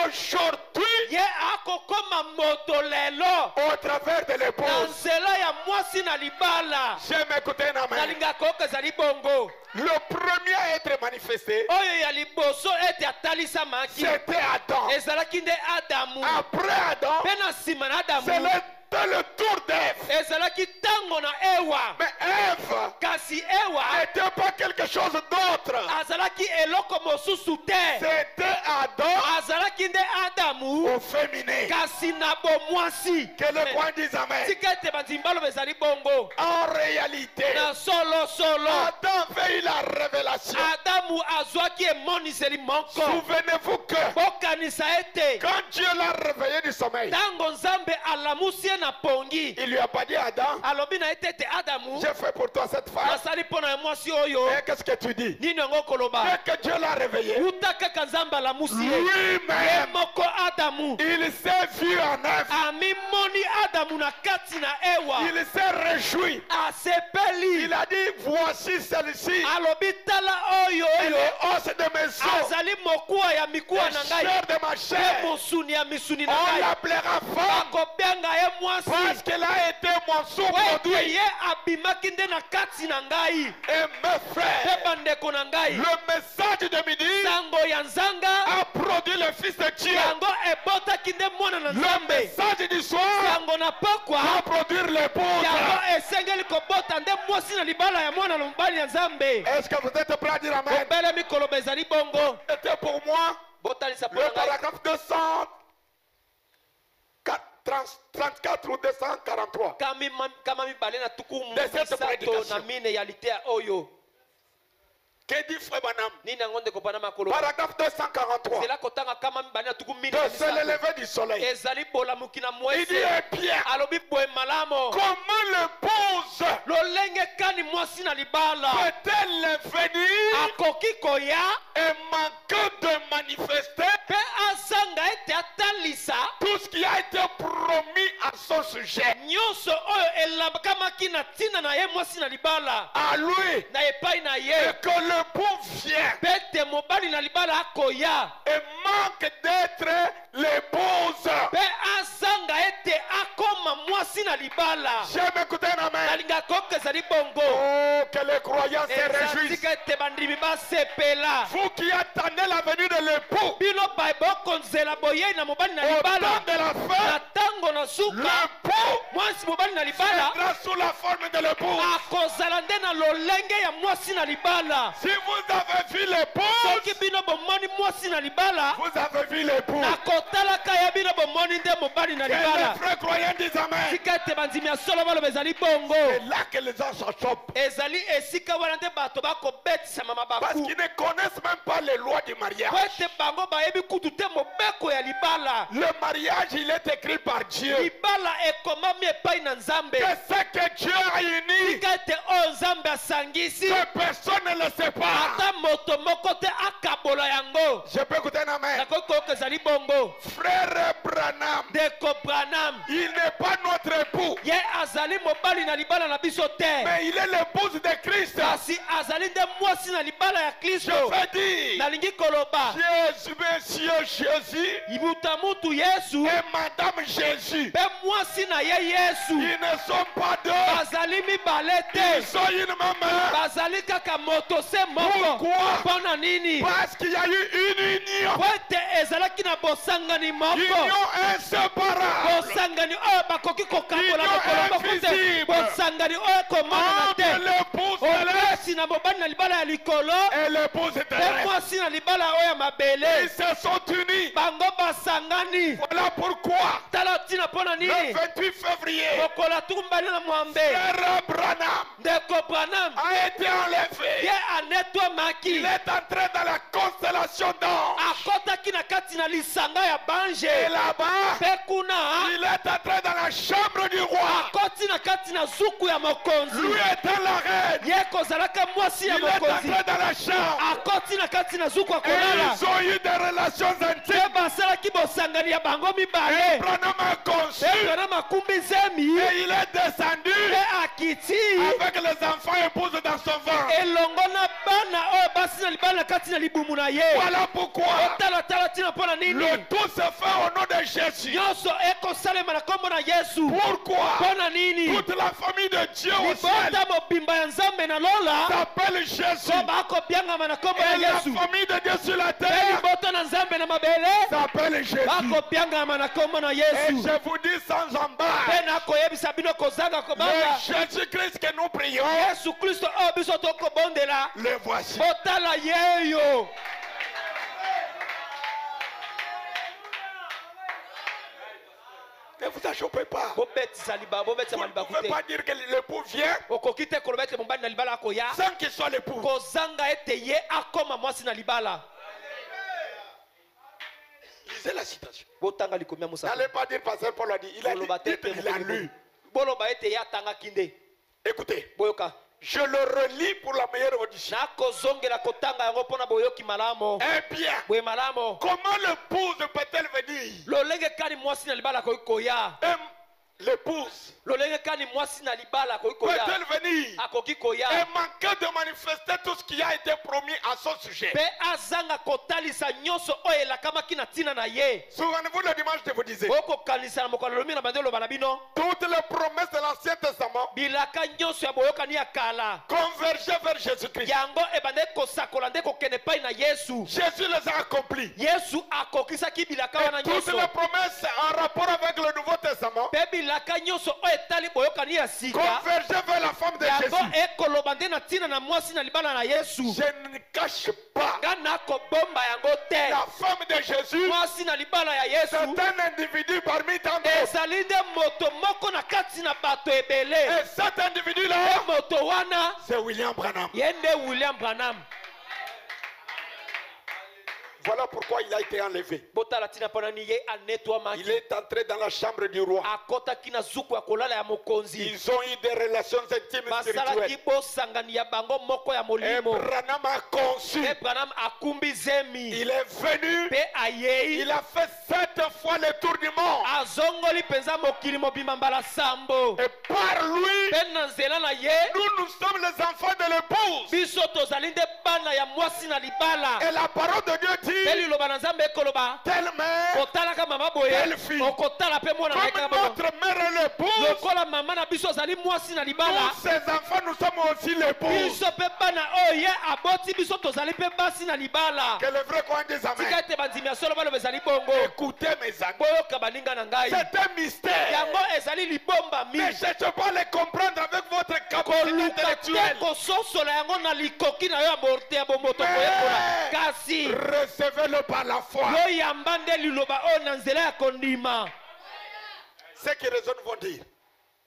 Speaker 1: aujourd'hui,
Speaker 2: ye akokoma moto lelo
Speaker 1: au travers de
Speaker 2: na
Speaker 1: l'épouse.
Speaker 2: nzela ya mwasi na libala.
Speaker 1: J'aime écouter un amen.
Speaker 2: nalingaka oyo ezali bongo
Speaker 1: Le premier à être manifesté,
Speaker 2: oyo ya liboso ete atalisamaki
Speaker 1: c'était Adam.
Speaker 2: ezalaki nde adamu.
Speaker 1: Après Adam,
Speaker 2: mpe na nsima na
Speaker 1: c'est
Speaker 2: adamu
Speaker 1: le tour d'Ève.
Speaker 2: ezalaki ntango na ewa.
Speaker 1: Mais Ève
Speaker 2: kasi ewa
Speaker 1: n'était pas quelque chose d'autre.
Speaker 2: azalaki eloko mosusu te,
Speaker 1: C'était Adam
Speaker 2: azalaki nde adamu
Speaker 1: au féminin.
Speaker 2: kasi na bomwasi.
Speaker 1: Que le coin dise amen.
Speaker 2: tika ete bandimba loba ezali bongo.
Speaker 1: En réalité,
Speaker 2: na solosolo
Speaker 1: Adam avait eu la révélation.
Speaker 2: adamu azwaki emoniseli moko.
Speaker 1: Souvenez-vous que
Speaker 2: bokanisa ete
Speaker 1: quand Dieu l'a réveillé du sommeil,
Speaker 2: ntango nzambe alamusi ye na pongi
Speaker 1: il lui a pas dit Adam,
Speaker 2: alobi na ye te ete adamu
Speaker 1: j'ai fait pour toi cette femme.
Speaker 2: nasali mpo na mwasi oyo.
Speaker 1: Et qu'est-ce que tu dis?
Speaker 2: nini yango koloba?
Speaker 1: Dès que Dieu l'a réveillé,
Speaker 2: uta kaka nzambe alamusi ye ye
Speaker 1: lui-même,
Speaker 2: moko adamu
Speaker 1: il s'est vu en Ève.
Speaker 2: amimoni adamu na kati na ewa.
Speaker 1: Il s'est réjoui.
Speaker 2: asepeli
Speaker 1: Il a dit, voici celle-ci.
Speaker 2: alobi tala oyo
Speaker 1: Elle
Speaker 2: oyo
Speaker 1: est os de mes os,
Speaker 2: azali mokuwa ya mikuwa na ngai
Speaker 1: chair de ma
Speaker 2: mpe
Speaker 1: chair.
Speaker 2: mosuni ya misuni na
Speaker 1: On
Speaker 2: ngai.
Speaker 1: l'appellera femme
Speaker 2: bakobenga ye mwasi
Speaker 1: parce qu'elle a été mon
Speaker 2: ete
Speaker 1: sous-produit.
Speaker 2: ye abimaki nde na kati na ngai.
Speaker 1: Et mes
Speaker 2: mpe
Speaker 1: frères,
Speaker 2: bandeko na ngai
Speaker 1: le message de midi
Speaker 2: sango ya nzanga
Speaker 1: a produit le Fils de Dieu.
Speaker 2: yango ebotaki nde mwana na
Speaker 1: Le
Speaker 2: nzambe.
Speaker 1: message du soir
Speaker 2: sango na pokwa
Speaker 1: a produit l'épouse.
Speaker 2: yango esengeli kobota nde mwasi na libala ya mwana na mobali ya nzambe.
Speaker 1: Est-ce que vous êtes prêts à dire amen?
Speaker 2: obelemi koloba ezali bongo.
Speaker 1: C'était pour moi
Speaker 2: botalisa mpo
Speaker 1: le
Speaker 2: na ngai
Speaker 1: paragraphe 234 ou 243.
Speaker 2: kama mibale na tuku
Speaker 1: De cette
Speaker 2: misato
Speaker 1: prédication.
Speaker 2: na mine ya litea oyo.
Speaker 1: Que dit Frère Branham?
Speaker 2: nini yango ndeko panama koloba?
Speaker 1: Paragraphe 243.
Speaker 2: zela kotanga kama mibale na tuku mine
Speaker 1: De
Speaker 2: na
Speaker 1: se
Speaker 2: misato.
Speaker 1: lever du soleil.
Speaker 2: ezali bolamuki na
Speaker 1: Il dit,
Speaker 2: mwese
Speaker 1: eh bien,
Speaker 2: alobi boye malamo
Speaker 1: comment l'épouse
Speaker 2: lolenge kani mwasi na libala
Speaker 1: peut-elle venir
Speaker 2: akoki koya
Speaker 1: et manquer de manifester
Speaker 2: mpe asanga ete atalisa
Speaker 1: tout ce qui a été promis à son sujet?
Speaker 2: nyonso oyo elambakamaki na ntina na ye mwasi na libala
Speaker 1: À lui.
Speaker 2: na epai na
Speaker 1: Et
Speaker 2: ye
Speaker 1: que l'époux vient
Speaker 2: mpe ete mobali na libala akoya
Speaker 1: et manque d'être l'épouse.
Speaker 2: mpe asanga ete akoma mwasi na libala.
Speaker 1: J'aime écouter un amen.
Speaker 2: nalingaka koyoka ezali bongo.
Speaker 1: Oh, que les croyants se réjouissent.
Speaker 2: ezatika ete bandimi basepela.
Speaker 1: Vous qui attendez la venue de l'époux
Speaker 2: bino bokonzela boyei na mobali na
Speaker 1: au
Speaker 2: libala
Speaker 1: temps de la
Speaker 2: na
Speaker 1: fin,
Speaker 2: ntango na suka
Speaker 1: l'époux
Speaker 2: mwasi mobali na libala
Speaker 1: viendra sous la forme de l'époux.
Speaker 2: akozala nde na lolenge ya mwasi na libala.
Speaker 1: Si vous avez vu l'épouse,
Speaker 2: soki bino bomoni mwasi na libala
Speaker 1: vous avez vu l'époux.
Speaker 2: na kotalaka ya bino bomoni nde mobali na
Speaker 1: Que les
Speaker 2: libala.
Speaker 1: frères croyants disent amen.
Speaker 2: tika ete bandimi ya solo baloba ezali bongo.
Speaker 1: C'est là que les gens s'achoppent.
Speaker 2: ezali esika wana nde bato bakobetisama
Speaker 1: Parce
Speaker 2: mabaku
Speaker 1: qu'ils ne connaissent même pas les lois du mariage.
Speaker 2: po ete bango bayebi kutu te mobeko ya libala.
Speaker 1: Le mariage, il est écrit par Dieu.
Speaker 2: libala ekomami epai na nzambe.
Speaker 1: Que ce que Dieu a uni,
Speaker 2: tika ete oyo nzambe asangisi
Speaker 1: que personne ne le sépare.
Speaker 2: ata moto moko te akabola yango.
Speaker 1: Je peux écouter un amen.
Speaker 2: nakoki koyoka ezali bongo.
Speaker 1: Frère Branham,
Speaker 2: ndeko branam
Speaker 1: il n'est pas notre époux,
Speaker 2: ye azali mobali na libala na biso te,
Speaker 1: mais il est l'épouse de Christ.
Speaker 2: kasi azali nde mwasi na libala ya
Speaker 1: Je
Speaker 2: kristo.
Speaker 1: veux dire,
Speaker 2: nalingi koloba
Speaker 1: Jésus, Monsieur Jésus
Speaker 2: ibuta mutu yesu
Speaker 1: et Madame Jésus,
Speaker 2: mpe mwasi na ye yesu
Speaker 1: ils ne sont pas deux,
Speaker 2: bazali mibale
Speaker 1: ils
Speaker 2: te,
Speaker 1: sont une même.
Speaker 2: bazali kaka moto se moko.
Speaker 1: Pourquoi?
Speaker 2: mpo na nini?
Speaker 1: Parce qu'il y a eu une union,
Speaker 2: po ete ezalaki na bosangani moko,
Speaker 1: union inséparable
Speaker 2: bosangani oyo bakoki kokabola
Speaker 1: Union
Speaker 2: mokolo moko te,
Speaker 1: invisible.
Speaker 2: bosangani oyo ekomonana
Speaker 1: entre
Speaker 2: te,
Speaker 1: l'épouse céleste
Speaker 2: omwasi na mobali na libala ya likolo
Speaker 1: et l'épouse
Speaker 2: mpe
Speaker 1: terrestre.
Speaker 2: mwasi na libala oyo ya
Speaker 1: Ils
Speaker 2: mabele,
Speaker 1: se sont unis.
Speaker 2: bango basangani.
Speaker 1: Voilà pourquoi
Speaker 2: tala ntina mpo na
Speaker 1: le
Speaker 2: nini
Speaker 1: 28 février,
Speaker 2: mokolo atukumbali na mwambe
Speaker 1: Frère Branham
Speaker 2: ndeko branam
Speaker 1: a été enlevé.
Speaker 2: ye anetwamaki,
Speaker 1: Il est entré dans la constellation d'anges.
Speaker 2: akotaki na kati na lisanga ya
Speaker 1: Et
Speaker 2: bange,
Speaker 1: là-bas,
Speaker 2: mpe kuna
Speaker 1: il est entré dans la chambre du roi.
Speaker 2: akoti na kati na zuku ya mokonzi.
Speaker 1: Lui était la reine.
Speaker 2: ye kozalaki kaka mwasi
Speaker 1: Il
Speaker 2: ya
Speaker 1: est
Speaker 2: mokonzi
Speaker 1: entré dans la chambre.
Speaker 2: akoti na kati na zuku ya
Speaker 1: Et
Speaker 2: kolala
Speaker 1: ils ont eu des relations
Speaker 2: mpe
Speaker 1: intimes.
Speaker 2: basalaki bosangani ya bango
Speaker 1: Et
Speaker 2: mibale
Speaker 1: Branham a conçu.
Speaker 2: mpe mpena makumi zemi
Speaker 1: Et il est descendu
Speaker 2: mpe akiti
Speaker 1: avec les enfants et épouses dans son ventre.
Speaker 2: elongo na bana oyo basi na libala na kati na libumu na ye
Speaker 1: Voilà pourquoi
Speaker 2: otalatala ntina mpo na nini
Speaker 1: le tout se fait au nom de Jésus.
Speaker 2: nyonso ekosalema na nkombo na yesu
Speaker 1: Pourquoi
Speaker 2: mpo na nini
Speaker 1: toute la famille de Dieu au ciel
Speaker 2: libota mobimba ya nzambe na lola
Speaker 1: s'appelle Jésus.
Speaker 2: so bakobiangama na nkombo
Speaker 1: Et
Speaker 2: na
Speaker 1: la
Speaker 2: yesu
Speaker 1: famille de Dieu sur la
Speaker 2: mpe
Speaker 1: terre
Speaker 2: libota na nzambe na mabele
Speaker 1: s'appelle Jésus.
Speaker 2: bakobiangama na nkombo na
Speaker 1: Et
Speaker 2: yesu
Speaker 1: je vous dis sans embâche,
Speaker 2: mpe nakoyebisa bino kozanga
Speaker 1: le
Speaker 2: kobanga
Speaker 1: Jésus-Christ que nous prions,
Speaker 2: yesu kristo oyo biso tokobondela
Speaker 1: le voici.
Speaker 2: botala yeyo
Speaker 1: Ne vous achoppez pas.
Speaker 2: bobetisa liba bobetisa
Speaker 1: Vous ne
Speaker 2: malibaku
Speaker 1: pouvez
Speaker 2: te
Speaker 1: pas dire que l'époux vient
Speaker 2: okoki te koloba ete mobali na libala akoya
Speaker 1: sans qu'il soit l'époux.
Speaker 2: kozanga ete ye akoma mwasi na libala
Speaker 1: Lisez la citation.
Speaker 2: botanga likomi ya mosapi
Speaker 1: N'allez pas dire pasteur Paul a dit. Il a
Speaker 2: boloba te
Speaker 1: dit,
Speaker 2: te
Speaker 1: il a lu.
Speaker 2: boloba ete ye atangaki nde
Speaker 1: Écoutez,
Speaker 2: boyoka
Speaker 1: je le relis pour la meilleure audition.
Speaker 2: nakozongela kotanga yango mpona boyoki malamu
Speaker 1: Eh bien,
Speaker 2: boye malamu
Speaker 1: comment l'épouse peut-elle venir?
Speaker 2: lolenge kani mwasi na libala akoki koya
Speaker 1: L'épouse
Speaker 2: lolenge kani mwasi na libala akoki koya
Speaker 1: peut-elle venir
Speaker 2: akoki koya
Speaker 1: et manquer de manifester tout ce qui a été promis à son sujet?
Speaker 2: mpe azanga kotalisa nyonso oyo elakamaki na ntina na ye
Speaker 1: Souvenez-vous le dimanche, je vous disais,
Speaker 2: okokanisa na mokolo lomi na bande oloba na bino
Speaker 1: toutes les promesses de l'Ancien Testament
Speaker 2: bilaka nyonso ya boyokani ya kala
Speaker 1: convergeaient vers Jésus-Christ.
Speaker 2: yango ebandaki kosakola nde kokende epai na yesu
Speaker 1: Jésus les a accomplis.
Speaker 2: yesu akokisaki bilaka wana
Speaker 1: Et toutes
Speaker 2: nyonso
Speaker 1: les promesses en rapport avec le Nouveau Testament
Speaker 2: mpe bilaka nyonso oyo etali boyokani ya sika
Speaker 1: convergeaient vers la femme de
Speaker 2: yango
Speaker 1: Jésus.
Speaker 2: ekoloba nde na ntina na mwasi na libala na yesu
Speaker 1: Je ne cache pas,
Speaker 2: nga nakobomba yango te
Speaker 1: la femme de Jésus,
Speaker 2: mwasi na libala ya yesu
Speaker 1: c'est un individu parmi tant d'autres.
Speaker 2: ezali nde moto moko na kati na bato ebele
Speaker 1: Et cet individu-là,
Speaker 2: mpe moto wana
Speaker 1: c'est William Branham.
Speaker 2: ye nde william branham
Speaker 1: Voilà pourquoi il a été enlevé.
Speaker 2: botala ntina mpo nani ye
Speaker 1: Il
Speaker 2: anetwamaki
Speaker 1: est entré dans la chambre du roi.
Speaker 2: akɔtaki na zuku ya kolala ya mokonzi
Speaker 1: Ils ont eu des relations intimes
Speaker 2: basalaki
Speaker 1: spirituelles.
Speaker 2: bosangani ya bango moko ya
Speaker 1: Et
Speaker 2: molimo
Speaker 1: Branham a conçu.
Speaker 2: mpe branham akumbi zemi
Speaker 1: Il est venu.
Speaker 2: mpe ayei
Speaker 1: Il a fait 7 fois le tour du monde.
Speaker 2: azongoli mpenza mokili mobimba mbala sambo
Speaker 1: Et par lui,
Speaker 2: mpe na nzela na ye
Speaker 1: nous sommes les enfants de l'épouse.
Speaker 2: biso tozali nde bana ya mwasi na libala
Speaker 1: Et la parole de Dieu
Speaker 2: mpe
Speaker 1: dit,
Speaker 2: liloba na nzambe ekoloba
Speaker 1: telle mère,
Speaker 2: kotalaka mama boye
Speaker 1: Telle fille.
Speaker 2: okotala mpe mwana na ye kaka
Speaker 1: comme
Speaker 2: boye
Speaker 1: notre mère est l'épouse,
Speaker 2: lokola mama na biso azali mwasi na libala
Speaker 1: nous, ses enfants, nous sommes aussi l'épouse.
Speaker 2: biso mpe bana oyo ye aboti biso tozali mpe basi na libala
Speaker 1: Que le vrai coin des
Speaker 2: tika
Speaker 1: amens.
Speaker 2: ete bandimi ya solo baloba ezali bongo
Speaker 1: Écoutez mes amis,
Speaker 2: boyoka baninga na ngai
Speaker 1: c'est un mystère.
Speaker 2: yango ezali libombami
Speaker 1: Ne cherchez pas à les comprendre avec votre capacité
Speaker 2: koluka te
Speaker 1: intellectuelle.
Speaker 2: kososola yango na likoki na yo ya morte ya bomoto koyekola kasi
Speaker 1: Recevez-le par la foi.
Speaker 2: yoyamba nde liloba oyo na nzela ya kondima
Speaker 1: Ceux qui raisonnent vont dire,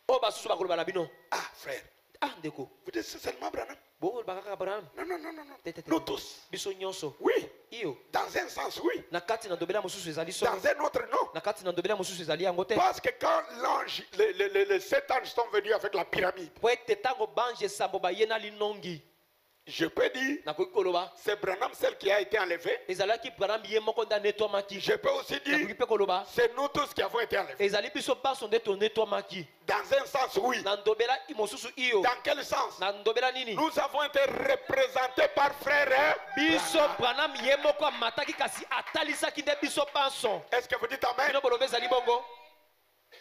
Speaker 2: oyo basusu bakoloba na bino
Speaker 1: ah frère,
Speaker 2: ah ndeko
Speaker 1: vous dites c'est seulement Branham?
Speaker 2: boloba kaka abraham
Speaker 1: Non, non, non, non, non.
Speaker 2: Te, te, te.
Speaker 1: Nous tous.
Speaker 2: biso nyonso
Speaker 1: Oui,
Speaker 2: iyo
Speaker 1: dans un sens, oui.
Speaker 2: na kati na ndobela mosusu ezali so
Speaker 1: Dans un autre, non.
Speaker 2: na kati na ndobela mosusu ezali yango te
Speaker 1: Parce que quand l'ange, les 7 anges sont venus avec la pyramide,
Speaker 2: po ete ntango bange esambo baye na linongi
Speaker 1: je peux dire,
Speaker 2: nakoki koloba
Speaker 1: c'est Branham celle qui a été enlevée.
Speaker 2: ezalaki branham ye moko nde anetwamaki
Speaker 1: Je peux aussi
Speaker 2: nakoki
Speaker 1: dire,
Speaker 2: mpe koloba
Speaker 1: c'est nous tous qui avons été enlevés.
Speaker 2: ezali biso baso nde tonetwamaki
Speaker 1: Dans un sens, oui.
Speaker 2: na ndobela mosusu iyo
Speaker 1: Dans quel sens?
Speaker 2: na ndobela nini
Speaker 1: Nous avons été représentés par frère.
Speaker 2: biso branham ye moko amataki kasi atalisaki nde biso baso
Speaker 1: Est-ce que vous dites Amen?
Speaker 2: bino boloba ezali bongo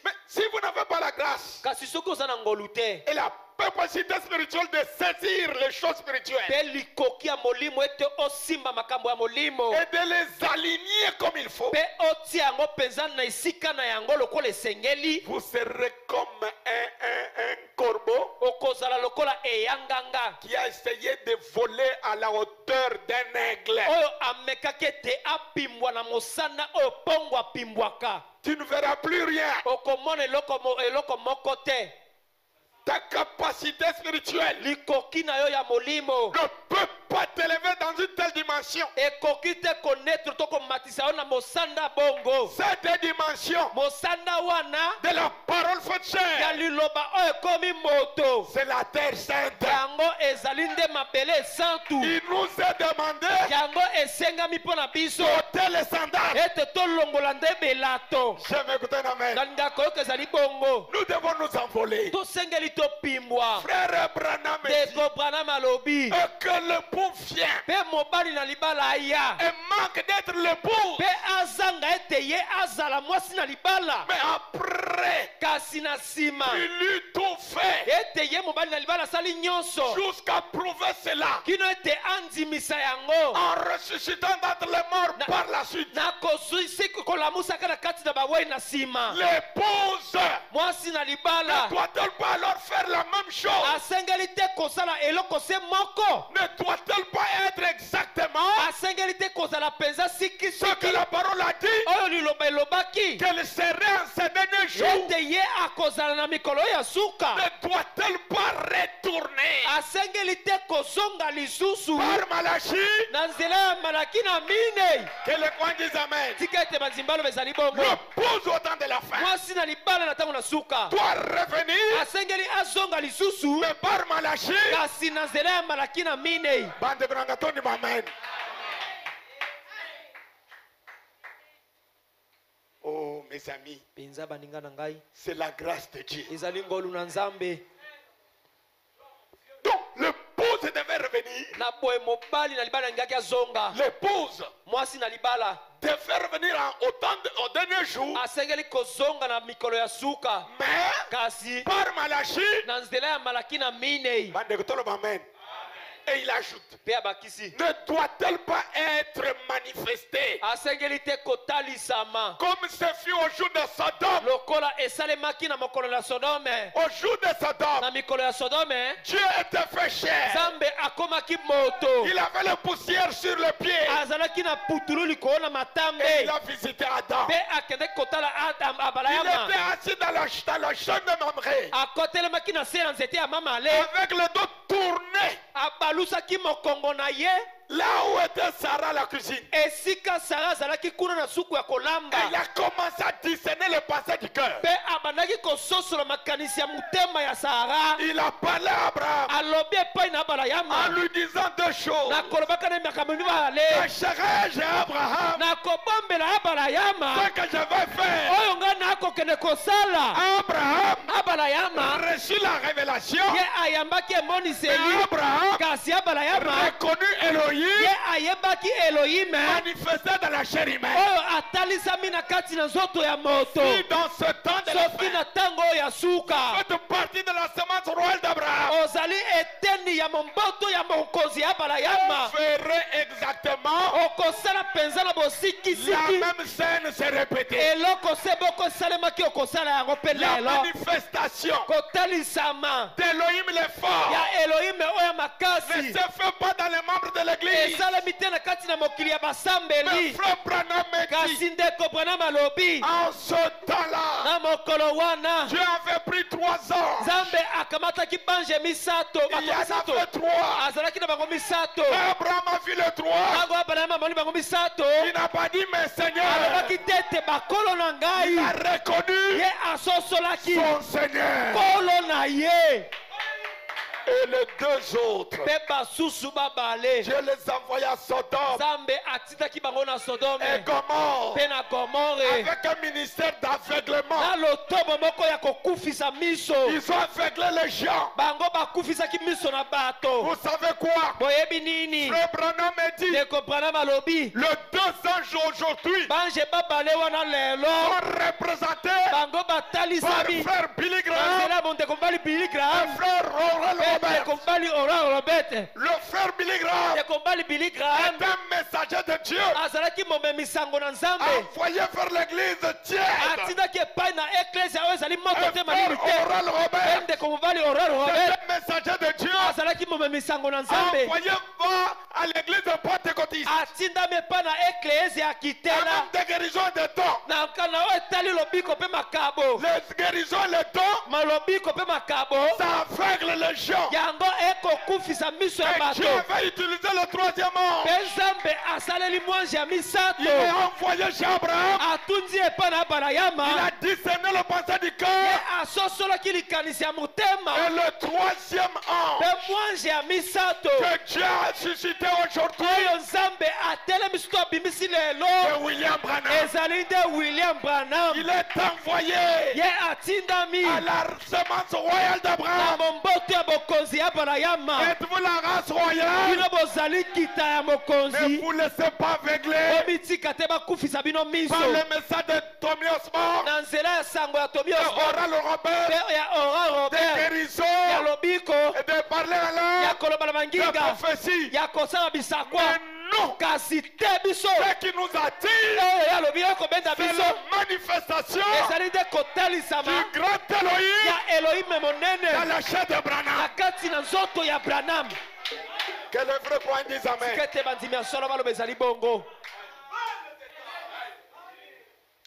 Speaker 1: Mais si vous n'avez pas la grâce
Speaker 2: kasi soki oza na ngolu te
Speaker 1: et la capacité spirituelle de saisir les choses spirituelles
Speaker 2: mpe likoki ya molimo ete osimba makambo ya molimo
Speaker 1: et de les aligner comme il faut,
Speaker 2: mpe otia yango mpenza na esika na yango lokola esengeli
Speaker 1: vous serez comme un corbeau
Speaker 2: okozala lokola eyanganga
Speaker 1: qui a essayé de voler à la hauteur d'un aigle.
Speaker 2: oyo amekaki ete apimbwa na mosanda oyo pongo apimbwaka
Speaker 1: Tu ne verras plus rien.
Speaker 2: okomona eloko moko te
Speaker 1: Ta capacité spirituelle
Speaker 2: likoki na yo ya molimo
Speaker 1: ne peut pas t'élever dans une telle dimension dimensions.
Speaker 2: ekoki te konetre to komatisa yo na mosanda bongo.
Speaker 1: Cette dimension
Speaker 2: Mosanda wana
Speaker 1: de la parole faite
Speaker 2: ya
Speaker 1: chair,
Speaker 2: liloba oyo ekomi moto.
Speaker 1: c'est la terre sainte.
Speaker 2: Yango ezali nde mabele esantu.
Speaker 1: Il nous est demandé
Speaker 2: Yango esengami mpo na biso
Speaker 1: d'ôter les sandales.
Speaker 2: ete tolongola nde belato.
Speaker 1: Je vais écouter un amen.
Speaker 2: nalinga koyoka ezali bongo.
Speaker 1: Nous devons nous envoler.
Speaker 2: tosengeli topimbwa.
Speaker 1: Frère Branham dit
Speaker 2: Deko Branham alobi
Speaker 1: que l'époux vient
Speaker 2: mpe mobali na libala aya
Speaker 1: et manque d'être l'époux.
Speaker 2: mpe azanga ete ye azala mwasi na libala.
Speaker 1: Mais après,
Speaker 2: kasi na nsima
Speaker 1: il eut tout fait
Speaker 2: ete ye mobali na libala asali nyonso
Speaker 1: jusqu'à prouver cela
Speaker 2: kino ete andimisa yango
Speaker 1: en ressuscitant d'entre les morts par la suite.
Speaker 2: na kozwisi kolamusaka na kati na bawei na nsima.
Speaker 1: L'épouse
Speaker 2: mwasi na
Speaker 1: ne
Speaker 2: libala
Speaker 1: doit-elle pas alors faire la même chose?
Speaker 2: asengeli te kosala eloko se moko.
Speaker 1: Ne doit-elle pas être exactement
Speaker 2: asengeli te kozala mpenza
Speaker 1: ce que
Speaker 2: sikisiki
Speaker 1: la parole a dit
Speaker 2: oyo liloba elobaki
Speaker 1: qu'elle serait en ces derniers jours?
Speaker 2: ete ye akozala na mikolo oyo ya suka.
Speaker 1: Ne doit-elle pas retourner
Speaker 2: asengeli te kozonga lisusu
Speaker 1: par Malachi?
Speaker 2: na nzela ya malaki na minei.
Speaker 1: Que les coins disent Amen.
Speaker 2: tika ete banzimbalo bezali bongo.
Speaker 1: L'épouse au temps de la fin
Speaker 2: mwasi na libala na ntango na suka
Speaker 1: doit revenir,
Speaker 2: asengeli azonga lisusu
Speaker 1: mais par Malachi.
Speaker 2: kasi na nzela ya malaki na minei.
Speaker 1: Bande Brangatoni, Amen. Oh, mes amis,
Speaker 2: mpenza baninga na ngai
Speaker 1: c'est la grâce de Dieu.
Speaker 2: ezali ngolu na nzambe.
Speaker 1: Donc, l'épouse devait revenir.
Speaker 2: na boye mobali na libala alingaki azonga.
Speaker 1: L'épouse
Speaker 2: mwasi na libala
Speaker 1: devait revenir au dernier jour,
Speaker 2: asengeli kozonga na mikolo ya suka
Speaker 1: mais
Speaker 2: kasi
Speaker 1: par Malachi.
Speaker 2: na nzela ya malaki na minei.
Speaker 1: Bande Kotolo, Amen. Et il ajoute,
Speaker 2: mpe abakisi
Speaker 1: ne doit-elle pas être manifestée
Speaker 2: asengeli te kotalisama
Speaker 1: comme ce fut au jour de Sodome?
Speaker 2: lokola esalemaki na mokolo ya sodome.
Speaker 1: Au jour de Sodome,
Speaker 2: na mikolo ya sodome
Speaker 1: Dieu était fait chair.
Speaker 2: nzambe akomaki moto.
Speaker 1: Il avait la poussière sur le pied.
Speaker 2: azalaki na putulu likolo na
Speaker 1: Et
Speaker 2: matambe
Speaker 1: il a visité Adam.
Speaker 2: mpe akendeki kotala Adam abala
Speaker 1: Il
Speaker 2: ya ma.
Speaker 1: était assis dans la chambre de Mamré,
Speaker 2: akotelemaki na se na nzete ya mamale
Speaker 1: avec le dos tourné
Speaker 2: abalusaki mokongo na ye
Speaker 1: là où était Sarah la cuisine.
Speaker 2: esika sara azalaki kuna na suku ya kolamba
Speaker 1: Et il a commencé à discerner le passé du cœur.
Speaker 2: mpe abandaki kososola makanisi ya motema ya sara.
Speaker 1: Il a parlé à Abraham
Speaker 2: alobi epai na abala ya
Speaker 1: en
Speaker 2: ma
Speaker 1: lui disant deux choses.
Speaker 2: nakolobaka na makambo mibale
Speaker 1: Chérie Abraham,
Speaker 2: nakobombela abala ya
Speaker 1: ce
Speaker 2: ma
Speaker 1: que je vais faire.
Speaker 2: oyo ngai nakokende kosala.
Speaker 1: Abraham
Speaker 2: abala ya ma
Speaker 1: reçut la révélation.
Speaker 2: ye ayambaki
Speaker 1: Et
Speaker 2: emoniseli
Speaker 1: Abraham
Speaker 2: kasi abala ya ma
Speaker 1: reconnu Elohim
Speaker 2: ye ayebaki elohime
Speaker 1: manifesté dans la chair humaine.
Speaker 2: oyo atalisami na kati na nzoto ya moto.
Speaker 1: Si dans ce temps de la
Speaker 2: soki
Speaker 1: fin,
Speaker 2: na ntango oyo ya suka
Speaker 1: faites partie de la semence royale d'Abraham,
Speaker 2: ozali eteni ya momboto ya mokonzi ya abala ya
Speaker 1: on
Speaker 2: ma
Speaker 1: ferait exactement
Speaker 2: okosala mpenza na
Speaker 1: la
Speaker 2: bosikisiki
Speaker 1: même scène se répéter.
Speaker 2: eloko se boko esalemaki okosala yango mpe
Speaker 1: La
Speaker 2: lelo
Speaker 1: manifestation
Speaker 2: kotalisama
Speaker 1: d'Elohim l'effort
Speaker 2: ya elohime oyo ya
Speaker 1: ne
Speaker 2: makasi
Speaker 1: se fait pas dans les membres de l'église.
Speaker 2: esalemi te na kati na mokili ya
Speaker 1: Mais
Speaker 2: basambeli
Speaker 1: frère Branham me dit,
Speaker 2: kasi ndeko Branham alobi
Speaker 1: en ce temps-là,
Speaker 2: na mokolo wana
Speaker 1: Dieu avait pris 3 ans.
Speaker 2: nzambe akamataki banje misato
Speaker 1: Il y
Speaker 2: bato
Speaker 1: en
Speaker 2: misato
Speaker 1: avait 3.
Speaker 2: azalaki na bango misato
Speaker 1: Abraham a vu les 3.
Speaker 2: ntango abrahama amoni bango misato
Speaker 1: Il n'a pas dit, mais Seigneur,
Speaker 2: alobaki te ete bakolo na
Speaker 1: il a
Speaker 2: ngai
Speaker 1: reconnu
Speaker 2: ye asosolaki
Speaker 1: son Seigneur.
Speaker 2: kolo na ye.
Speaker 1: Et les 2 autres,
Speaker 2: mpe basusu babale
Speaker 1: Dieu les envoya à Sodome
Speaker 2: nzambe atindaki bango na sodome
Speaker 1: et Gomorrhe
Speaker 2: mpe na gomore
Speaker 1: avec un ministère d'aveuglement.
Speaker 2: na lotobo moko ya kokufisa miso.
Speaker 1: Ils ont aveuglé les gens.
Speaker 2: bango bakufisaki miso na bato.
Speaker 1: Vous savez quoi?
Speaker 2: boyebi nini
Speaker 1: Frère Branham me dit,
Speaker 2: ndeko Branham alobi
Speaker 1: les 2 anges aujourd'hui
Speaker 2: banje babale wana lelo
Speaker 1: sont représentés
Speaker 2: bango
Speaker 1: par
Speaker 2: batalisami
Speaker 1: frère Billy Graham
Speaker 2: banzela bo ndeko mobali Billy Graham
Speaker 1: et frère Oral
Speaker 2: mpe
Speaker 1: Robert.
Speaker 2: ndeko mobali Oral Robert.
Speaker 1: Le frère Billy Graham
Speaker 2: ndeko mobali Billy Graham
Speaker 1: est un messager de Dieu
Speaker 2: azalaki momemisango na nzambe
Speaker 1: envoyé vers l'église tiède.
Speaker 2: atindaki epai na eklesia oyo ezali moto
Speaker 1: Et
Speaker 2: te
Speaker 1: frère
Speaker 2: malili te.
Speaker 1: Oral
Speaker 2: mpe
Speaker 1: Robert
Speaker 2: ndeko mobali Oral
Speaker 1: est
Speaker 2: Robert
Speaker 1: un messager de Dieu
Speaker 2: azalaki momemisango na nzambe
Speaker 1: envoyé m'envoie à l'église de Pentecôtiste.
Speaker 2: atindami epai na eklese ya
Speaker 1: Même
Speaker 2: kitela
Speaker 1: des guérisons de dons.
Speaker 2: na nkana oyo etali lobiko mpe makabo
Speaker 1: Les guérisons, les dons,
Speaker 2: malobiko mpe makabo
Speaker 1: ça aveugle les gens.
Speaker 2: yango ekokufisa miso ya
Speaker 1: Et
Speaker 2: bato
Speaker 1: Dieu va utiliser le troisième ange.
Speaker 2: mpe nzambe asaleli mwanzi ya misato
Speaker 1: Il est envoyé chez Abraham.
Speaker 2: atundi epai na
Speaker 1: Il
Speaker 2: abrayama
Speaker 1: a discerné le pensée du
Speaker 2: ye
Speaker 1: cœur.
Speaker 2: asosolaki likanisi ya motema
Speaker 1: Et le troisième ange
Speaker 2: mpe mwanzi ya misato
Speaker 1: que Dieu a suscité aujourd'hui,
Speaker 2: oyo nzambe atelemisi to abimisi lelo
Speaker 1: c'est William Branham.
Speaker 2: ezali nde william branham
Speaker 1: Il est envoyé
Speaker 2: ye atindami
Speaker 1: à la semence royale
Speaker 2: na
Speaker 1: d'Abraham.
Speaker 2: momboto ya bokonzi ya abrayama
Speaker 1: Êtes-vous la race royale?
Speaker 2: bino bozali kita ya
Speaker 1: Ne
Speaker 2: mokonzi
Speaker 1: vous laissez pas aveugler
Speaker 2: omitika te bakufisa bino miso
Speaker 1: par le message de Tommy Osmond
Speaker 2: na nzela ya sango ya tomi
Speaker 1: et
Speaker 2: osborn
Speaker 1: Oral Robert,
Speaker 2: mpe ya ora
Speaker 1: des
Speaker 2: robert ya
Speaker 1: guérisons
Speaker 2: lobiko
Speaker 1: et de parler en
Speaker 2: ya
Speaker 1: langue,
Speaker 2: koloba na
Speaker 1: de
Speaker 2: manginga
Speaker 1: prophétie.
Speaker 2: ya kosala bisakwa
Speaker 1: Mais non,
Speaker 2: kasi te biso
Speaker 1: ce qui nous attire,
Speaker 2: oyo ya lobi okobenda
Speaker 1: c'est
Speaker 2: biso
Speaker 1: la manifestation
Speaker 2: ezali nde kotalisama
Speaker 1: du grand Elohim
Speaker 2: ya elohime
Speaker 1: dans
Speaker 2: monene
Speaker 1: la chair de
Speaker 2: na
Speaker 1: Branham.
Speaker 2: kati na nzoto ya branham
Speaker 1: Que les vrais croyants disent Amen.
Speaker 2: sikete bandimi ya solo baloba ezali bongo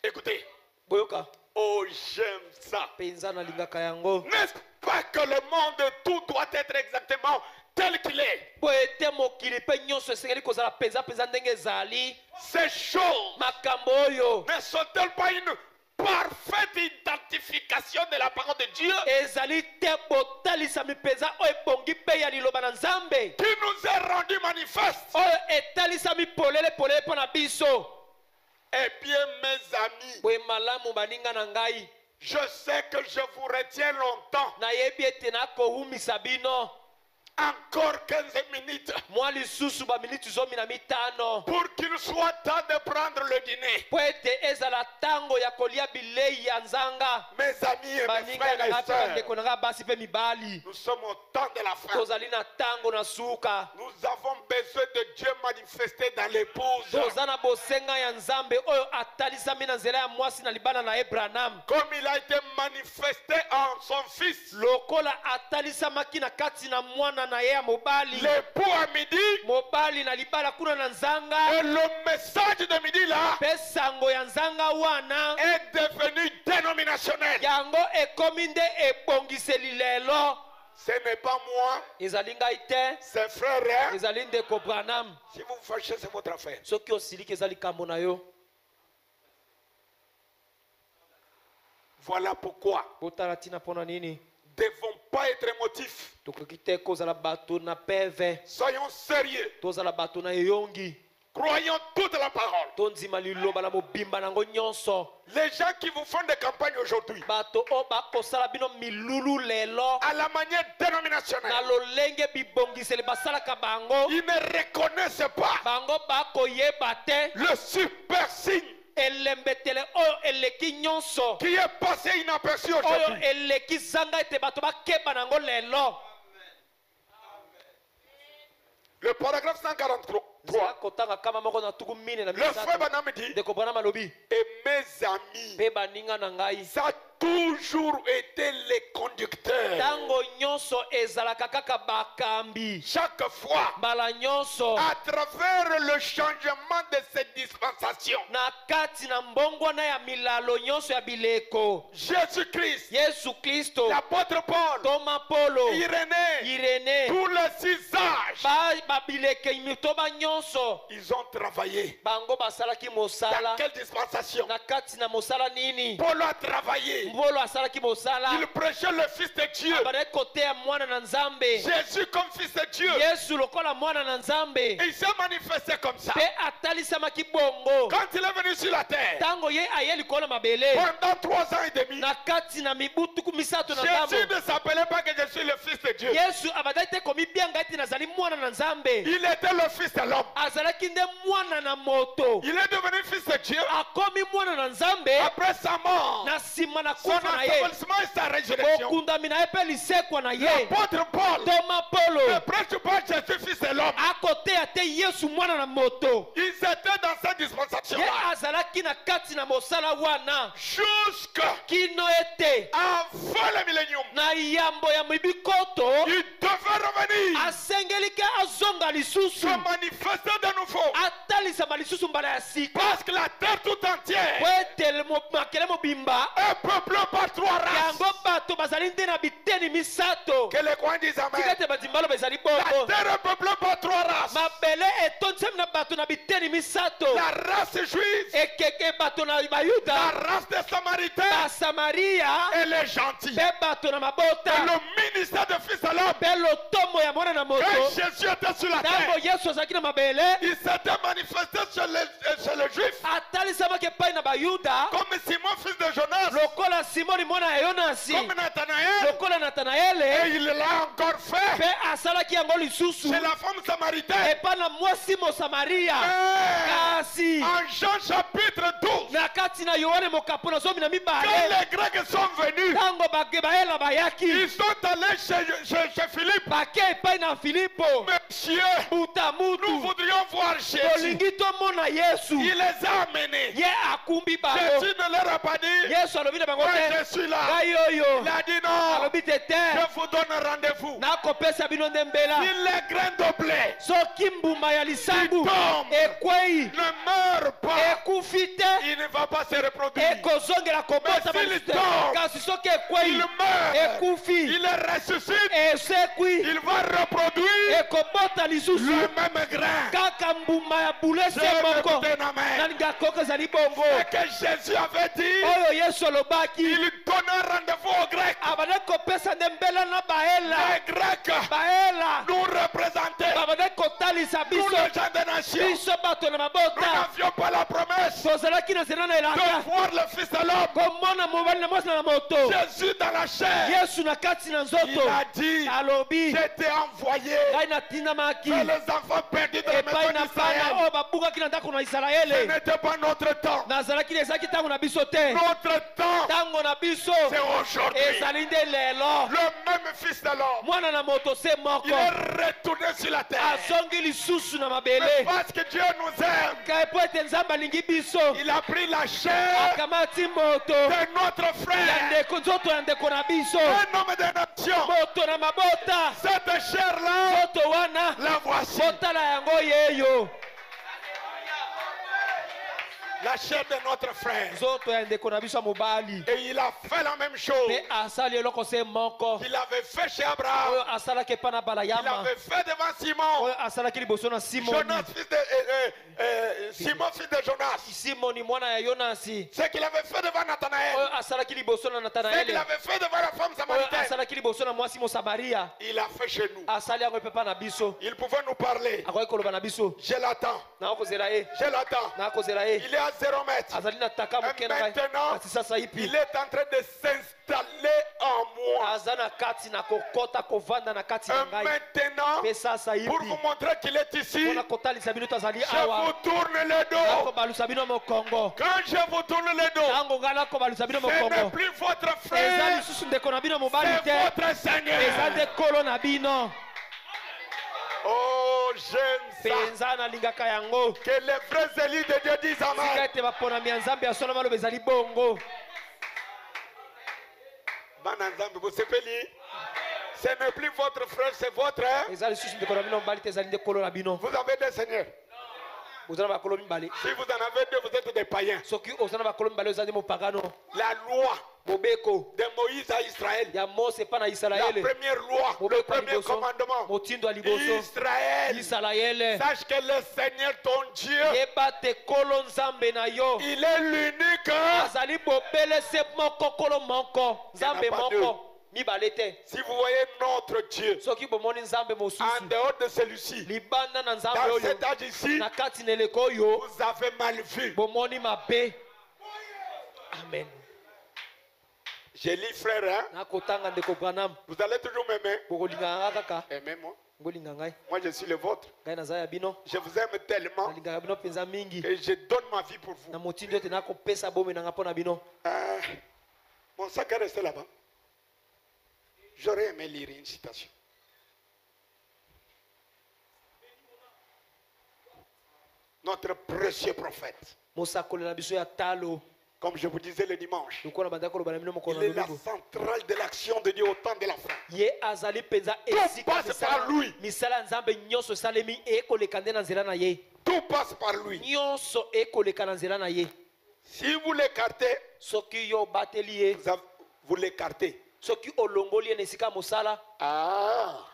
Speaker 1: Écoutez,
Speaker 2: boyoka
Speaker 1: oh j'aime ça.
Speaker 2: mpenza nalingaka yango
Speaker 1: N'est-ce pas que le monde tout doit être exactement tel qu'il est?
Speaker 2: boye te mokili mpe nyonso esengeli kozala mpenza ndenge ezali
Speaker 1: Ces choses
Speaker 2: makambo oyo
Speaker 1: ne sont-elles pas une parfaite identification de la parole de Dieu
Speaker 2: ezali te botalisami mpenza oyo ebongi mpe ya liloba na nzambe
Speaker 1: qui nous est rendu manifeste?
Speaker 2: oyo etalisami polele mpo na biso
Speaker 1: Eh bien, mes amis,
Speaker 2: boye malamu baninga na ngai
Speaker 1: je sais que je vous retiens longtemps.
Speaker 2: nayebi ete nakohumisa bino
Speaker 1: Encore 15 minutes
Speaker 2: mwa lisusu baminiti 15
Speaker 1: pour qu'il soit temps de prendre le dîner.
Speaker 2: mpo ete ezala ntango ya kolia bilei ya nzanga
Speaker 1: Mes amis et mes
Speaker 2: baninga
Speaker 1: frères
Speaker 2: na
Speaker 1: et
Speaker 2: ngai mpe
Speaker 1: sœurs,
Speaker 2: bandeko na ngai basi mpe mibali
Speaker 1: nous sommes au temps de la fin.
Speaker 2: tozali na ntango na suka
Speaker 1: Nous avons besoin de Dieu manifesté dans l'épouse.
Speaker 2: toza na bosenga ya nzambe oyo atalisami na nzela ya mwasi na libala na ebranam
Speaker 1: Comme il a été manifesté en son fils.
Speaker 2: lokola atalisamaki na kati na mwana na ye ya mobali
Speaker 1: L'époux à midi
Speaker 2: mobali na libala kuna na nzanga
Speaker 1: et le message de midi là
Speaker 2: mpe sango ya nzanga wana
Speaker 1: est devenu dénominationnel.
Speaker 2: yango ekomi nde ebongiseli lelo
Speaker 1: Ce n'est pas moi,
Speaker 2: ezali ngai te
Speaker 1: c'est frère.
Speaker 2: ezali ndeko branam
Speaker 1: Si vous vous fâchez, c'est votre affaire.
Speaker 2: soki osiliki eza likambo na yo
Speaker 1: Voilà pourquoi
Speaker 2: botala ntina mpo na nini
Speaker 1: nous ne devons pas être émotifs.
Speaker 2: tokoki te kozala bato na peve
Speaker 1: Soyons sérieux.
Speaker 2: tozala bato na eyongi
Speaker 1: Croyons toute la parole.
Speaker 2: tondima liloba na mobimba nango nyonso
Speaker 1: Les gens qui vous font des campagnes aujourd'hui,
Speaker 2: bato oyo bakosala bino milulu lelo
Speaker 1: à la manière
Speaker 2: na
Speaker 1: dénominationnelle,
Speaker 2: lolenge bibongiseli basalaka bango
Speaker 1: ils ne reconnaissent pas
Speaker 2: bango bakoyeba te
Speaker 1: le super signe
Speaker 2: elembetele oyo eleki nyonso
Speaker 1: qui est passé inaperçu
Speaker 2: oyo
Speaker 1: aujourd'hui.
Speaker 2: eleki zanga ete bato bakeba nango lelo
Speaker 1: Le paragraphe 143.
Speaker 2: nzela kotanga kama moko na tuku mine na
Speaker 1: Le frère
Speaker 2: misato
Speaker 1: Branham dit,
Speaker 2: ndeko branam alobi
Speaker 1: et mes amis,
Speaker 2: mpe baninga na ngai
Speaker 1: ça a toujours été les conducteurs.
Speaker 2: ntango nyonso ezalaka kaka bakambi
Speaker 1: Chaque fois,
Speaker 2: mbala nyonso
Speaker 1: à travers le changement de cette dispensation,
Speaker 2: na kati na mbongwana ya milalo nyonso ya bileko
Speaker 1: Jésus-Christ,
Speaker 2: yesu kristo
Speaker 1: l'apôtre Paul,
Speaker 2: toma polo
Speaker 1: Irénée,
Speaker 2: irene
Speaker 1: tous les 6 âges,
Speaker 2: babileke mitoba nyonso
Speaker 1: ils ont travaillé.
Speaker 2: bango basalaki
Speaker 1: Dans
Speaker 2: mosala
Speaker 1: quelle dispensation?
Speaker 2: na kati na mosala nini
Speaker 1: Paul a travaillé.
Speaker 2: mbolo asalaki mosala
Speaker 1: Il prêchait le Fils de Dieu.
Speaker 2: abandaki koteya mwana na nzambe
Speaker 1: Jésus comme Fils de Dieu.
Speaker 2: yesu lokola mwana na nzambe
Speaker 1: Il s'est manifesté comme ça.
Speaker 2: mpe atalisamaki bongo
Speaker 1: Quand il est venu sur la terre,
Speaker 2: ntango ye aye likolo na mabele
Speaker 1: pendant 3 ans et demi,
Speaker 2: na kati na mibutuku misato na
Speaker 1: Jésus
Speaker 2: ndambo
Speaker 1: ne s'appelait pas que je suis le Fils de Dieu.
Speaker 2: yesu abandaki te komibianga ete nazali mwana na nzambe
Speaker 1: Il était le Fils de l'homme.
Speaker 2: azalaki nde mwana na moto
Speaker 1: Il est devenu Fils de Dieu
Speaker 2: akomi mwana na nzambe
Speaker 1: après sa mort.
Speaker 2: na nsima na
Speaker 1: son
Speaker 2: kufa na ye
Speaker 1: ensevelissement et sa résurrection.
Speaker 2: bokundami na ye mpe lisekwa na ye
Speaker 1: L'apôtre Paul,
Speaker 2: toma polo
Speaker 1: ne prêche pas Jésus fils de l'homme.
Speaker 2: akoteya te yesu mwana na moto
Speaker 1: Ils étaient dans cette dispensation
Speaker 2: ye
Speaker 1: là
Speaker 2: azalaki na kati na mosala wana
Speaker 1: jusqu'à
Speaker 2: kino ete
Speaker 1: avant le millénium.
Speaker 2: na yambo ya mibikoto
Speaker 1: Il devait revenir,
Speaker 2: asengeli ke azonga lisusu
Speaker 1: se manifester de nouveau.
Speaker 2: atalisama lisusu mbala ya sika
Speaker 1: Parce que la terre tout entière
Speaker 2: po ete makele mobimba
Speaker 1: est peuplée par trois races.
Speaker 2: yango bato bazali nde na biteni misato
Speaker 1: Que les coins disent
Speaker 2: tika
Speaker 1: amen.
Speaker 2: ete bandimba loba ezali
Speaker 1: La
Speaker 2: bongo
Speaker 1: terre est peuplée par trois races.
Speaker 2: mabele etondisami na bato na biteni misato
Speaker 1: La race juive,
Speaker 2: ekeke bato na
Speaker 1: la
Speaker 2: bayuda
Speaker 1: race des Samaritains
Speaker 2: basamaria
Speaker 1: et les gentils.
Speaker 2: mpe bato na
Speaker 1: Et
Speaker 2: mabota
Speaker 1: le ministère de fils de l'homme,
Speaker 2: mpe lotombo ya mwana na
Speaker 1: quand
Speaker 2: moto
Speaker 1: Jésus était sur la
Speaker 2: ntango
Speaker 1: terre,
Speaker 2: yesu azalaki na mabele
Speaker 1: il s'était manifesté chez les Juifs
Speaker 2: atalisamaki epai na bayuda
Speaker 1: comme Simon fils de Jonas,
Speaker 2: lokola simoni mwana ya yonasi
Speaker 1: comme Nathanaël,
Speaker 2: lokola
Speaker 1: et
Speaker 2: natanaele
Speaker 1: il l'a encore fait
Speaker 2: mpe asalaki yango lisusu
Speaker 1: chez la femme samaritaine.
Speaker 2: epai na mwasi mosamaria
Speaker 1: Mais
Speaker 2: kasi
Speaker 1: en Jean chapitre 12,
Speaker 2: na kati na yohane mokapo na zomi na
Speaker 1: quand
Speaker 2: mibale
Speaker 1: les Grecs sont venus,
Speaker 2: ntango bayela bayaki
Speaker 1: ils sont allés chez Philippe.
Speaker 2: bake epai na filipo
Speaker 1: Monsieur,
Speaker 2: buta
Speaker 1: nous
Speaker 2: mutu
Speaker 1: voudrions voir Jésus.
Speaker 2: tolingi tomona yesu
Speaker 1: Il les a amenés.
Speaker 2: ye akumbi bango
Speaker 1: Jésus ne leur a pas dit,
Speaker 2: yesu alobi na bango
Speaker 1: moi
Speaker 2: te
Speaker 1: je suis là.
Speaker 2: ngai oyo
Speaker 1: Il a dit non,
Speaker 2: alobi te te
Speaker 1: je vous donne un rendez-vous.
Speaker 2: nakopesa bino nde mbela
Speaker 1: Si les grains de blé
Speaker 2: soki mbuma ya lisangu
Speaker 1: tombe.
Speaker 2: ekwei
Speaker 1: ne meurt pas,
Speaker 2: ekufi te
Speaker 1: il ne va pas se reproduire.
Speaker 2: ekozongela kobota
Speaker 1: Mais s'il
Speaker 2: te
Speaker 1: tombe,
Speaker 2: kasi soki ekwei
Speaker 1: Il meurt,
Speaker 2: ekufi
Speaker 1: il ressuscite,
Speaker 2: esekwi
Speaker 1: il va reproduire
Speaker 2: ekobota lisusu
Speaker 1: le même grain.
Speaker 2: kaka mbuma ya bulese
Speaker 1: Je
Speaker 2: moko
Speaker 1: me donne un amen.
Speaker 2: nalingi akoko ezali bongo
Speaker 1: Ce que Jésus avait dit,
Speaker 2: oyo yesu alobaki
Speaker 1: il donne un rendez-vous aux Grecs.
Speaker 2: abandaki kopesa nde mbela na baela
Speaker 1: Les Grecs
Speaker 2: baela
Speaker 1: nous représentaient,
Speaker 2: babandaki kotalisa
Speaker 1: nous
Speaker 2: biso
Speaker 1: les gens des nations.
Speaker 2: biso bato na
Speaker 1: Nous
Speaker 2: mabota
Speaker 1: n'avions pas la promesse
Speaker 2: tozalaki na nzela na
Speaker 1: de
Speaker 2: elaka
Speaker 1: voir le Fils de l'homme.
Speaker 2: komona mobali na mwasi na moto
Speaker 1: Jésus dans la chair,
Speaker 2: yesu na kati na
Speaker 1: il
Speaker 2: nzoto
Speaker 1: a dit,
Speaker 2: alobi
Speaker 1: j'étais envoyé
Speaker 2: ngai natindamaki
Speaker 1: vers les enfants perdus de la
Speaker 2: epai
Speaker 1: maison
Speaker 2: na bana
Speaker 1: d'Israël.
Speaker 2: oyo babukaki na ndako na
Speaker 1: Ce
Speaker 2: isalaele
Speaker 1: n'était pas notre temps.
Speaker 2: nazalaki na ezalaki ntango na biso te
Speaker 1: Notre temps,
Speaker 2: ntango na biso
Speaker 1: c'est aujourd'hui.
Speaker 2: ezali nde lelo
Speaker 1: Le même Fils de l'homme,
Speaker 2: mwana na moto se moko
Speaker 1: il est retourné sur la terre.
Speaker 2: azongi lisusu na
Speaker 1: Mais
Speaker 2: mabele
Speaker 1: parce que Dieu nous aime,
Speaker 2: kai po ete nzambe alingi biso
Speaker 1: il a pris la chair
Speaker 2: akamati moto
Speaker 1: de notre
Speaker 2: ya
Speaker 1: frère,
Speaker 2: ndeko nzoto ya ndeko na biso
Speaker 1: un homme de nation.
Speaker 2: moto na mabota
Speaker 1: Cette chair-là,
Speaker 2: nzoto wana
Speaker 1: la voici.
Speaker 2: botala yango yeyo
Speaker 1: La chair de notre frère.
Speaker 2: nzoto ya ndeko na biso ya mobali
Speaker 1: Et il a fait la même chose.
Speaker 2: mpe asali eloko se moko
Speaker 1: Il avait fait chez Abraham.
Speaker 2: oyo asalaki epai na
Speaker 1: Il
Speaker 2: balayama
Speaker 1: avait fait devant Simon.
Speaker 2: oyo asalaki liboso na simoni
Speaker 1: Jonas, fils de, Simon, fils de Jonas.
Speaker 2: simoni mwana ya yonasi
Speaker 1: Ce qu'il avait fait devant Nathanaël.
Speaker 2: oyo asalaki liboso na
Speaker 1: Ce qu'il
Speaker 2: natanaele
Speaker 1: avait fait devant la femme
Speaker 2: oyo
Speaker 1: samaritaine.
Speaker 2: asalaki liboso na mwasi mosamaria
Speaker 1: Il a fait chez nous.
Speaker 2: asali yango epepa na biso
Speaker 1: Il pouvait nous parler.
Speaker 2: akoki koloba na biso
Speaker 1: Je l'attends.
Speaker 2: nakokozela ye
Speaker 1: Je l'attends.
Speaker 2: nakozela ye
Speaker 1: Il est à 0 mètre.
Speaker 2: azali na taka moke na ngai
Speaker 1: Maintenant,
Speaker 2: kasi sasa ipi
Speaker 1: il est en train de s'installer en moi.
Speaker 2: aza na kati na kokota kovanda na kati na
Speaker 1: Et
Speaker 2: ngai
Speaker 1: maintenant,
Speaker 2: mpe sasa
Speaker 1: pour
Speaker 2: ipi
Speaker 1: vous montrer qu'il est ici,
Speaker 2: mpona kotalisa bino tozali
Speaker 1: je vous
Speaker 2: awa
Speaker 1: tourne le dos.
Speaker 2: nakobalusa bino mokongo
Speaker 1: Quand je vous tourne le dos,
Speaker 2: ntango ngai nakobalusa bino
Speaker 1: ce n'est
Speaker 2: mokongo
Speaker 1: plus votre
Speaker 2: eza
Speaker 1: frère,
Speaker 2: lisusu ndeko na bino mobali
Speaker 1: c'est
Speaker 2: te
Speaker 1: votre
Speaker 2: eza
Speaker 1: Seigneur.
Speaker 2: nde kolo na bino
Speaker 1: Oh, j'aime ça.
Speaker 2: mpenza nalingaka yango
Speaker 1: Que les vrais élus de Dieu disent
Speaker 2: sika
Speaker 1: Amen.
Speaker 2: ete baponami ya nzambe ya solo maloba ezali bongo
Speaker 1: Bana Nzambe, vous sepeli. Ce n'est plus votre frère, c'est votre.
Speaker 2: eza lisusu ndeko na bino mobali te ezali nde kolo na bino
Speaker 1: Vous avez des seigneurs.
Speaker 2: oza na bakolo mibale
Speaker 1: Si vous en avez deux, vous êtes des païens.
Speaker 2: soki oza na bakolo mibale oza nde mopagano
Speaker 1: La loi
Speaker 2: mobeko
Speaker 1: de Moïse à Israël.
Speaker 2: ya mose epa na
Speaker 1: La
Speaker 2: isalaele
Speaker 1: première loi, le
Speaker 2: mobeko ya
Speaker 1: premier
Speaker 2: liboso
Speaker 1: commandement.
Speaker 2: motindo ya liboso
Speaker 1: Israël,
Speaker 2: isalaele
Speaker 1: sache que le Seigneur ton Dieu,
Speaker 2: yeba te kolo nzambe na yo
Speaker 1: il est l'unique.
Speaker 2: azali bobele se moko kolo moko nzambe
Speaker 1: Il n'y en a pas
Speaker 2: moko mibale te
Speaker 1: Si vous voyez notre Dieu,
Speaker 2: soki bomoni nzambe
Speaker 1: en
Speaker 2: mosusu
Speaker 1: dehors de celui-ci,
Speaker 2: libanda na nzambe
Speaker 1: dans
Speaker 2: oyo
Speaker 1: cet âge ici,
Speaker 2: na kati na eleko oyo
Speaker 1: vous avez mal vu.
Speaker 2: bomoni mabe amen
Speaker 1: J'ai lu frère, hein?
Speaker 2: nakotanga ndeko branam
Speaker 1: Vous allez toujours m'aimer.
Speaker 2: bokolingaka nga kaka
Speaker 1: Aimez-moi.
Speaker 2: bolinga ngai
Speaker 1: Moi, je suis le vôtre.
Speaker 2: ngai naza ya bino
Speaker 1: Je vous aime tellement
Speaker 2: nalingaka bino mpenza mingi
Speaker 1: que je donne ma vie pour vous.
Speaker 2: na motindo ete nakopesa bomoi nanga mpo na bino
Speaker 1: Mon sac est resté là-bas. J'aurais aimé lire une citation. Notre précieux prophète,
Speaker 2: mosakoli na biso ya talo
Speaker 1: comme je vous disais le dimanche,
Speaker 2: lokola bandako koloba na bino mokolo
Speaker 1: il
Speaker 2: na
Speaker 1: est la
Speaker 2: lobiko
Speaker 1: centrale de l'action de Dieu au temps de la fin.
Speaker 2: ye azali mpenza
Speaker 1: Tout
Speaker 2: esika
Speaker 1: passe par lui.
Speaker 2: misala ya nzambe nyonso esalemi ekoleka nde na nzela na ye
Speaker 1: Tout passe par lui.
Speaker 2: nyonso ekoleka na nzela na ye
Speaker 1: Si vous l'écartez,
Speaker 2: soki yo obateli ye
Speaker 1: vous l'écartez.
Speaker 2: soki olongoli ye na esika ya mosala
Speaker 1: Ah,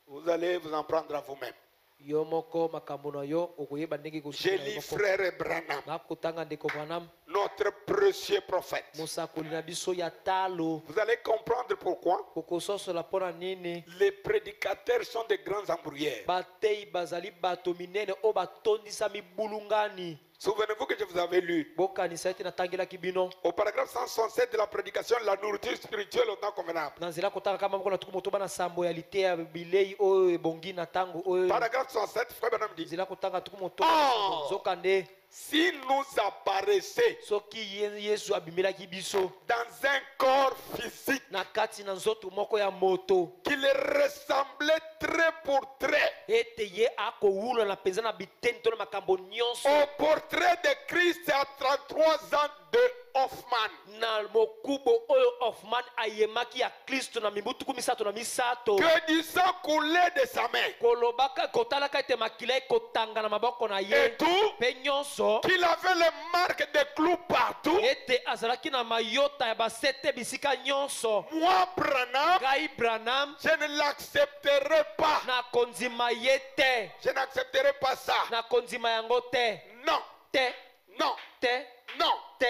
Speaker 1: vous allez vous en prendre à vous-même.
Speaker 2: yo moko makambo na yo okoyeba ndenge
Speaker 1: J'ai lu frère Branham,
Speaker 2: nakotanga ndeko Branham
Speaker 1: notre précieux prophète.
Speaker 2: mosakoli na biso ya talo
Speaker 1: Vous allez comprendre pourquoi
Speaker 2: okososola mpo na nini
Speaker 1: les prédicateurs sont des grands embrouilleurs.
Speaker 2: batei bazali bato minene oyo batondisami bulungani
Speaker 1: Souvenez-vous que je vous avais lu
Speaker 2: bokanisa ete natangelaki bino
Speaker 1: au paragraphe 167 de la prédication, la nourriture spirituelle au temps convenable.
Speaker 2: na nzela kotanga kama moko na tuku motoba na sambo ya liteya bilei oyo ebongi na ntango oyo
Speaker 1: Paragraphe 107, frère Branham dit,
Speaker 2: nzela kotanga tuku motoba
Speaker 1: Oh!
Speaker 2: zoka nde
Speaker 1: si nous apparaissait
Speaker 2: soki yesu abimelaki biso
Speaker 1: dans un corps physique
Speaker 2: na kati na nzoto moko ya moto
Speaker 1: qu'il ressemblait trait pour trait
Speaker 2: ete ye akowulana mpenza na biteni to na makambo nyonso
Speaker 1: au portrait de Christ à 33 ans de Hoffman,
Speaker 2: na mokubo oyo Hoffman ayemaki ya kristo na mibu tuku misato na misato
Speaker 1: que du sang coulait de sa main
Speaker 2: kolobaka kotalaka ete makila ekotanga na maboko na
Speaker 1: et
Speaker 2: ye
Speaker 1: tout,
Speaker 2: mpe nyonso
Speaker 1: qu'il avait les marques de clous partout.
Speaker 2: ete azalaki na mayota ya basete bisika nyonso
Speaker 1: Moi, Branham,
Speaker 2: ngai Branham
Speaker 1: je ne l'accepterai pas.
Speaker 2: nakondima ye te
Speaker 1: Je n'accepterai pas ça.
Speaker 2: nakondima yango te
Speaker 1: Non,
Speaker 2: te
Speaker 1: non,
Speaker 2: te
Speaker 1: non.
Speaker 2: te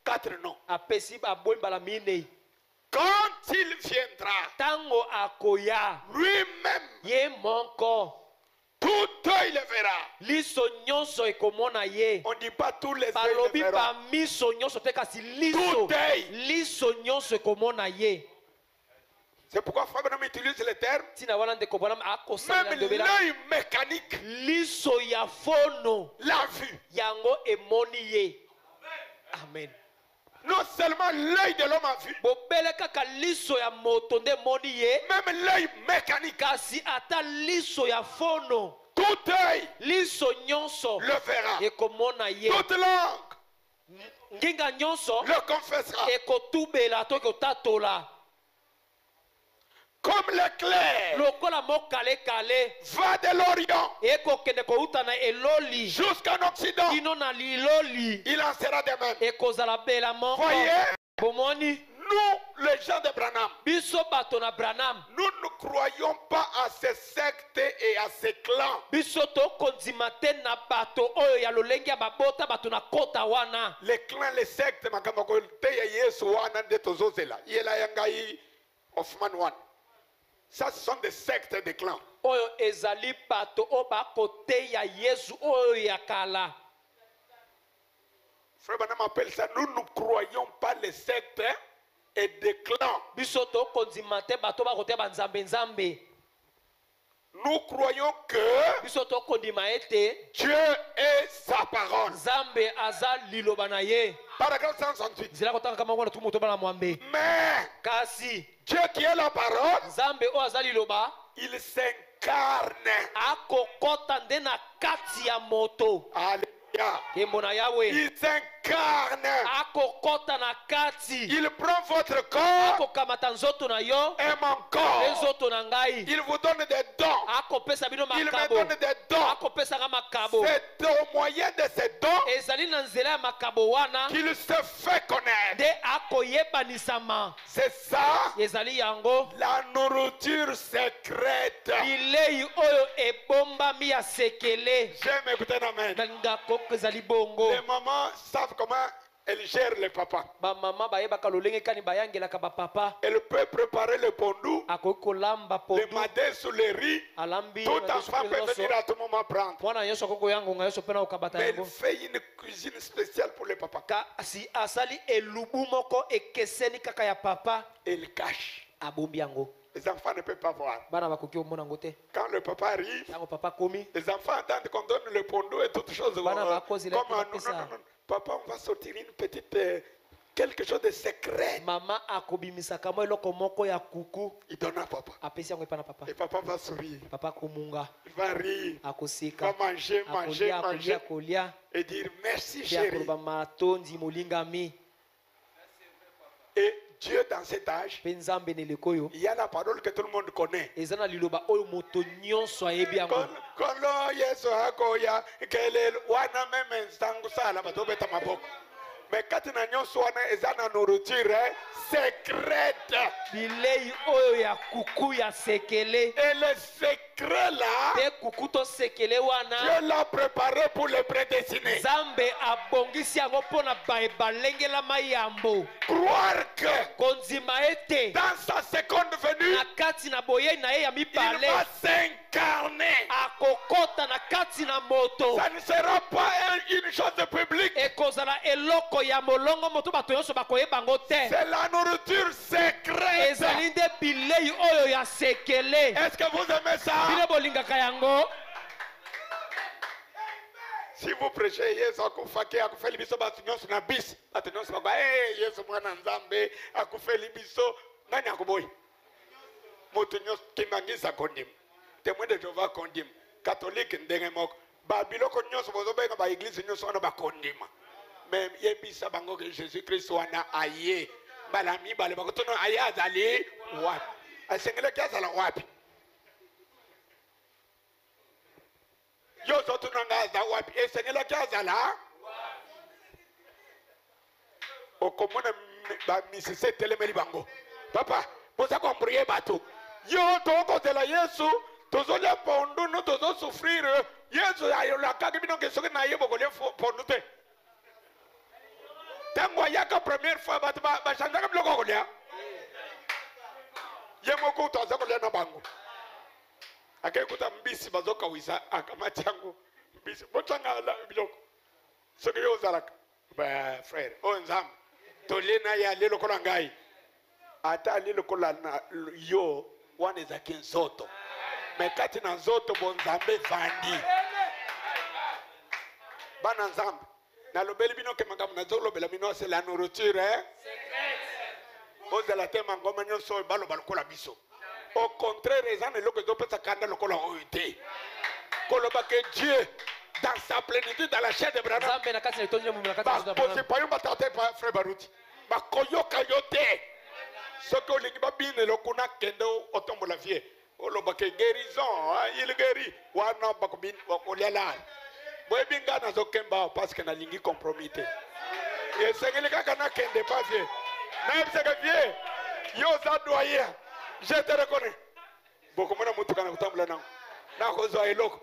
Speaker 1: 4 non.
Speaker 2: apesi aboyi mbala minei
Speaker 1: Quand il viendra,
Speaker 2: ntango akoya
Speaker 1: lui-même,
Speaker 2: ye moko
Speaker 1: tout œil le verra.
Speaker 2: liso nyonso ekomona ye
Speaker 1: On ne dit pas tous les œils le
Speaker 2: balobi
Speaker 1: verront.
Speaker 2: bamiso nyonso te kasi liso
Speaker 1: Tout œil.
Speaker 2: liso nyonso ekomona ye
Speaker 1: C'est pourquoi Frère Branham utilise le terme.
Speaker 2: ntina wana ndeko Branham akosalela
Speaker 1: Même
Speaker 2: ndobela
Speaker 1: l'œil mécanique
Speaker 2: liso ya fono
Speaker 1: l'a vu.
Speaker 2: yango emoni ye amen
Speaker 1: Non seulement l'œil de l'homme a vu,
Speaker 2: bobele kaka liso ya moto nde emoni ye
Speaker 1: même l'œil mécanique,
Speaker 2: kasi ata liso ya fono
Speaker 1: tout œil
Speaker 2: liso nyonso
Speaker 1: le verra.
Speaker 2: ekomona ye
Speaker 1: Toute langue
Speaker 2: nginga nyonso
Speaker 1: le confessera.
Speaker 2: ekotubela to ekotatola
Speaker 1: Comme l'éclair
Speaker 2: lokola mokalekale
Speaker 1: va de l'Orient
Speaker 2: ekokende kouta na eloli
Speaker 1: jusqu'en Occident,
Speaker 2: kino na liloli
Speaker 1: il en sera de même.
Speaker 2: ekozala bela moko
Speaker 1: Voyez,
Speaker 2: bomoni
Speaker 1: nous, les gens de Branham,
Speaker 2: biso bato na Branham
Speaker 1: nous ne croyons pas à ces sectes et à ces clans.
Speaker 2: biso tokondima te na bato oyo ya lolenge ya babota bato na kota wana
Speaker 1: Les clans, les sectes, makambo koteya Yesu wana nde tozozela. Yela yangai Hoffman wana. Ça, ce sont des sectes et des clans.
Speaker 2: oyo ezali bato oyo bakoteya yesu oyo ya kala
Speaker 1: Frère Branham appelle ça, nous ne croyons pas les sectes et des clans.
Speaker 2: biso tokondima te bato bakoteya banzambe-nzambe
Speaker 1: Nous croyons que
Speaker 2: biso tokondima ete
Speaker 1: Dieu est sa parole.
Speaker 2: nzambe aza liloba na ye
Speaker 1: Paragraphe 168.
Speaker 2: nzela kotanga kama ngwana tumu motoba na mwambe
Speaker 1: Mais
Speaker 2: kasi
Speaker 1: Dieu qui est la parole,
Speaker 2: nzambe oyo aza liloba
Speaker 1: il s'incarne.
Speaker 2: akokota nde na kati ya moto
Speaker 1: Alléluia.
Speaker 2: nkembo na yawe
Speaker 1: Il s'incarne.
Speaker 2: akokota na kati
Speaker 1: Il prend votre corps
Speaker 2: akokamata nzoto na yo
Speaker 1: et mon
Speaker 2: mpe
Speaker 1: corps.
Speaker 2: nzoto na ngai
Speaker 1: Il vous donne des dons.
Speaker 2: akopesa bino
Speaker 1: Il me
Speaker 2: makabo
Speaker 1: donne des dons.
Speaker 2: akopesanga makabo
Speaker 1: C'est au moyen de ces dons
Speaker 2: ezali na nzela ya makabo wana
Speaker 1: qu'il se fait connaître.
Speaker 2: nde akoyebanisama
Speaker 1: C'est ça
Speaker 2: ezali yango
Speaker 1: la nourriture secrète.
Speaker 2: bilei oyo ebombami ya sekele
Speaker 1: J'aime écouter un amen.
Speaker 2: ngako ezali bongo
Speaker 1: Les mamans savent comment elles gèrent les papas.
Speaker 2: bamama bayebaka lolenge kani bayangelaka bapapa
Speaker 1: Elle peut préparer le pondou,
Speaker 2: akoki kolamba
Speaker 1: le
Speaker 2: pondu
Speaker 1: madé sous le riz.
Speaker 2: alambi
Speaker 1: Tout enfant peut venir à tout moment prendre.
Speaker 2: mwana nyonso akoki koyangonga nyonso mpe na kokabata
Speaker 1: Mais elle
Speaker 2: yango
Speaker 1: fait une cuisine spéciale pour les papas.
Speaker 2: kasi asali elubu moko ekeseni kaka ya papa
Speaker 1: Elle cache.
Speaker 2: abombi yango
Speaker 1: Les enfants ne peuvent pas voir.
Speaker 2: bana bakoki omona yango te
Speaker 1: Quand le papa arrive,
Speaker 2: ntango papa komi
Speaker 1: les enfants attendent qu'on donne le pondou et toutes choses.
Speaker 2: Bana bakozi la
Speaker 1: Comme
Speaker 2: kila
Speaker 1: non,
Speaker 2: pesa.
Speaker 1: non. Papa, on va sortir une petite quelque chose de secret.
Speaker 2: mama akobimisaka mo eloko moko ya kuku
Speaker 1: Il donne à papa.
Speaker 2: apesi yango epa na papa
Speaker 1: Et papa va sourire.
Speaker 2: papa akomunga
Speaker 1: Il va rire.
Speaker 2: akoseka
Speaker 1: Va manger, manger,
Speaker 2: akolia
Speaker 1: manger.
Speaker 2: akolia
Speaker 1: Et dire merci
Speaker 2: mpe
Speaker 1: chérie.
Speaker 2: akoloba matondi molingami
Speaker 1: Et Dieu dans cet âge,
Speaker 2: mpe nzambe na eleko oyo
Speaker 1: il y a la parole que tout le monde connaît.
Speaker 2: eza na liloba oyo moto nyonso ayebi yango
Speaker 1: Kolo Yesu akoya kelele wana meme nsangu sala batobeta maboko. Mais kati na nyonso wana eza na nourriture secrète.
Speaker 2: bilei oyo ya kuku ya sekele
Speaker 1: Et le secret là,
Speaker 2: mpe kuku to sekele wana
Speaker 1: Dieu l'a préparé pour les prédestinés.
Speaker 2: nzambe abongisi yango mpo na balengelama yambo
Speaker 1: Croire que
Speaker 2: kondima ete
Speaker 1: dans sa seconde venue,
Speaker 2: na kati na boyei na ye ya
Speaker 1: il
Speaker 2: mibale
Speaker 1: va s'incarner.
Speaker 2: akokota na kati na moto
Speaker 1: Ça ne sera pas une chose publique.
Speaker 2: ekozala eloko ya molongo moto bato nyonso bakoyeba yango te
Speaker 1: C'est la nourriture secrète.
Speaker 2: ezali nde bilei oyo ya sekele
Speaker 1: Est-ce que vous aimez ça?
Speaker 2: bino bolingaka yango
Speaker 1: Si vous prêchez Yesu akufaki akufeli biso batu nyonso na bis batu nyonso bakwa Yesu mwana nzambe akufeli biso nani akuboyi moto nyonso kimangisa kondima témoin de Jéhovah kondima catholique ndenge moko babiloko nyonso bozobenga ba église nyonso wana bakondima mais yebisa bango ke Jésus Christ wana aye mbala mibale bakotona aye azali wapi asengeleki azala wapi yo zote nangaza wapi esengelaki azala okomona bamisisi etelemeli bango papa boza komprie bato yo tokozela yesu tozolia pondu no tozosufrire yesu ayolakaki bino ke soki na ye bokolia pondu te ntango ayaka première fois bato bachanzaka biloko kolia ye moko toaza kolia na bango akaikuta mbisi bazokawisa akamati yango mbisi botanga biloko soki yo ozalaka frère oyo nzambe tolie na ye alie lokola ngai ata alie lokola na yo wana ezalaki nzoto me kati na nzoto bonzambe evandi bana nzambe nalobeli bino ke makambo nazolobela bino c'est la nourriture ozala te mangoma nyonso oyo baloba lokola biso au contraire eza na eloko ezopesa kanda lokola oyo te koloba ke Dieu dans sa plénitude dans la chair de Branham
Speaker 2: nzambe na kati na etondi momi na kati na
Speaker 1: bakozi pa yo batata pa frère Baruti bakoyoka yo te soki olingi babinela kuna kende otombola vie oloba ke guérison il guérit wana bakoliala boyebi nga nazokemba parce que nalingi compromis te esengeli kaka nakende pa vie nayebisaka vie yo oza doyen je te reconnais bokomona mutuka na kotambola nango nakozwa eloko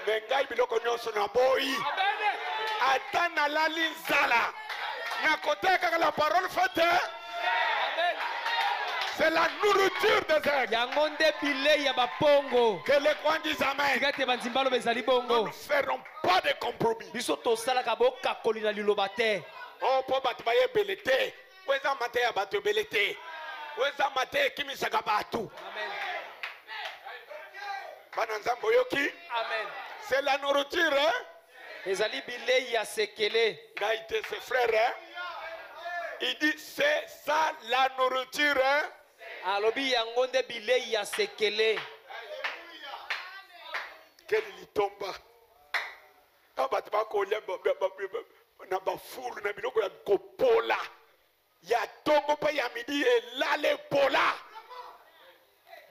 Speaker 1: me ngai biloko nyonso na boyi ata nalali nzala nakoteka kaka la parole faite c'est la nourriture des aigles
Speaker 2: yango nde bilei ya bapongo
Speaker 1: que les croyants disent amen.
Speaker 2: tika te banzimba loba ezali
Speaker 1: Nous
Speaker 2: bongo
Speaker 1: ne ferons pas de compromis.
Speaker 2: biso tosalaka bokakoli na liloba te
Speaker 1: Oh, po bato bayebele te weza mate ya bato ebele te weza mate ekimisaka bato bana nzambe oyoki
Speaker 2: amen
Speaker 1: c'est la nourriture hein?
Speaker 2: ezali bilei ya sekele
Speaker 1: ngai te ses frères hein? Il dit c'est ça la nourriture hein?
Speaker 2: alobi yango nde bilei ya sekele
Speaker 1: keli litomba bato bakolia na bafulu na biloko ya kopola ya tongo mpe ya midi elala epola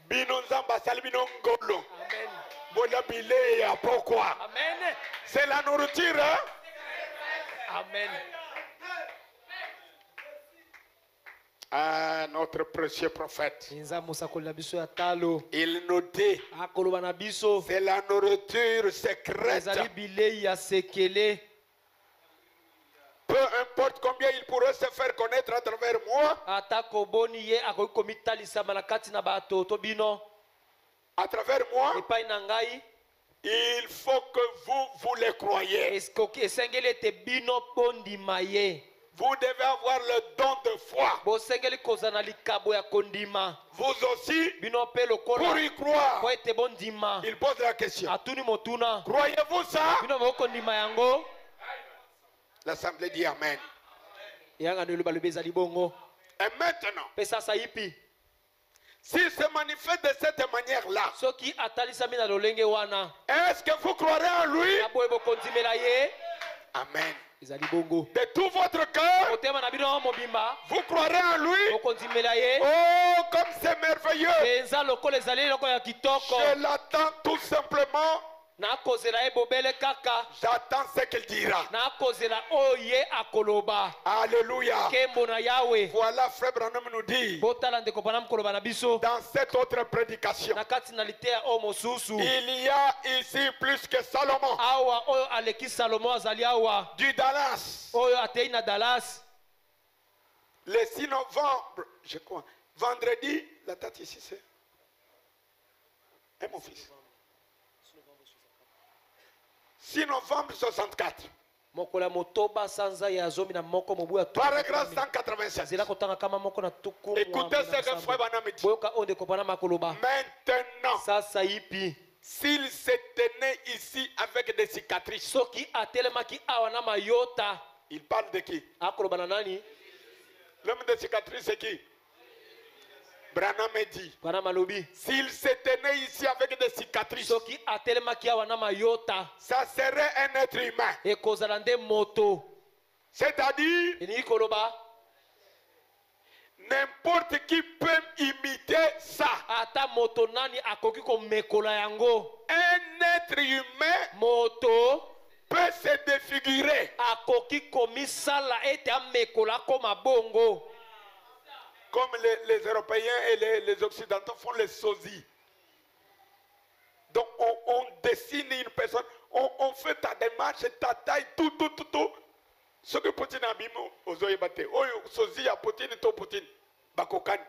Speaker 1: bino nzambe asali bino ngolo
Speaker 2: amen
Speaker 1: bolia bilei ya pokwa
Speaker 2: amen
Speaker 1: c'est la nourriture hein?
Speaker 2: amen
Speaker 1: Ah, notre précieux prophète
Speaker 2: nzambe mosakoli na biso ya talo
Speaker 1: il nous dit
Speaker 2: akoloba na biso
Speaker 1: c'est la nourriture
Speaker 2: ezali
Speaker 1: secrète
Speaker 2: bilei ya sekele
Speaker 1: peu importe combien il pourrait se faire connaître à travers moi
Speaker 2: atako boni ye akoki komitalisama na kati na bato to bino
Speaker 1: à travers moi
Speaker 2: epai na ngai
Speaker 1: il faut que vous le croyez
Speaker 2: esengeli ete bino bondima ye
Speaker 1: vous devez avoir le don de foi
Speaker 2: bosengeli kozala na likabo ya kondima
Speaker 1: vous aussi
Speaker 2: bino mpe
Speaker 1: pour
Speaker 2: lokola
Speaker 1: y croire
Speaker 2: po ete bondima
Speaker 1: il pose la question
Speaker 2: atuni motuna
Speaker 1: croyez-vous ça
Speaker 2: bino bokondima yango
Speaker 1: l'assemblée dit amen
Speaker 2: yanga no loba lobeza libongo
Speaker 1: Et maintenant,
Speaker 2: pe sasa ipi
Speaker 1: s'il se manifeste de cette manière-là,
Speaker 2: soki atalisami na lolenge wana
Speaker 1: est-ce que vous croirez en lui?
Speaker 2: na boye bokondimela ye
Speaker 1: Amen.
Speaker 2: ezali bongo
Speaker 1: De tout votre cœur,
Speaker 2: motema na bino mobimba
Speaker 1: vous croirez en lui?
Speaker 2: bokondimela ye
Speaker 1: Oh, comme c'est merveilleux!
Speaker 2: penza lokola ezali eloko ya kitoko
Speaker 1: Je l'attends tout simplement.
Speaker 2: nakozela ye bobele kaka
Speaker 1: J'attends ce qu'il dira.
Speaker 2: nakozela oyo ye akoloba
Speaker 1: Alléluia.
Speaker 2: nkembo na yawe
Speaker 1: Voilà, frère Branham nous dit,
Speaker 2: botala ndeko pana mokoloba na biso
Speaker 1: dans cette autre prédication,
Speaker 2: na kati na liteya oyo mosusu
Speaker 1: il y a ici plus que Salomon,
Speaker 2: awa oyo aleki salomo azali awa
Speaker 1: du Dallas,
Speaker 2: oyo atei na dallas
Speaker 1: le 6 novembre, je crois, vendredi, la date ici c'est. Et mon fils. 6 novembre 64.
Speaker 2: mokolo ya motoba sanza ya zomi na moko mobu ya
Speaker 1: Paragraphe 187.
Speaker 2: zela kotanga kama moko na tuku
Speaker 1: Écoutez ce que frère Branham dit.
Speaker 2: boyoka oyo ndeko pana makoloba
Speaker 1: Maintenant,
Speaker 2: sasa ipi
Speaker 1: s'il se tenait ici avec des cicatrices,
Speaker 2: soki atelemaki awa na mayota
Speaker 1: il parle de qui?
Speaker 2: akoloba na nani
Speaker 1: L'homme des cicatrices, c'est qui? Branham dit,
Speaker 2: pana malobi
Speaker 1: s'il se tenait ici avec des cicatrices,
Speaker 2: soki atelemaki awa na mayota
Speaker 1: ça serait un être humain.
Speaker 2: ekozala nde moto
Speaker 1: C'est-à-dire,
Speaker 2: elingi koloba
Speaker 1: n'importe qui peut imiter ça.
Speaker 2: ata moto nani akoki komekola yango
Speaker 1: Un être humain
Speaker 2: moto
Speaker 1: peut se défigurer.
Speaker 2: akoki komisala ete amekola koma bongo
Speaker 1: Comme les Européens et les Occidentaux font les sosies. Donc on dessine une personne, on fait ta démarche, ta taille, tout. Ce que Poutine a mis aux oeufs, sosie à Poutine, to Poutine, bakokani.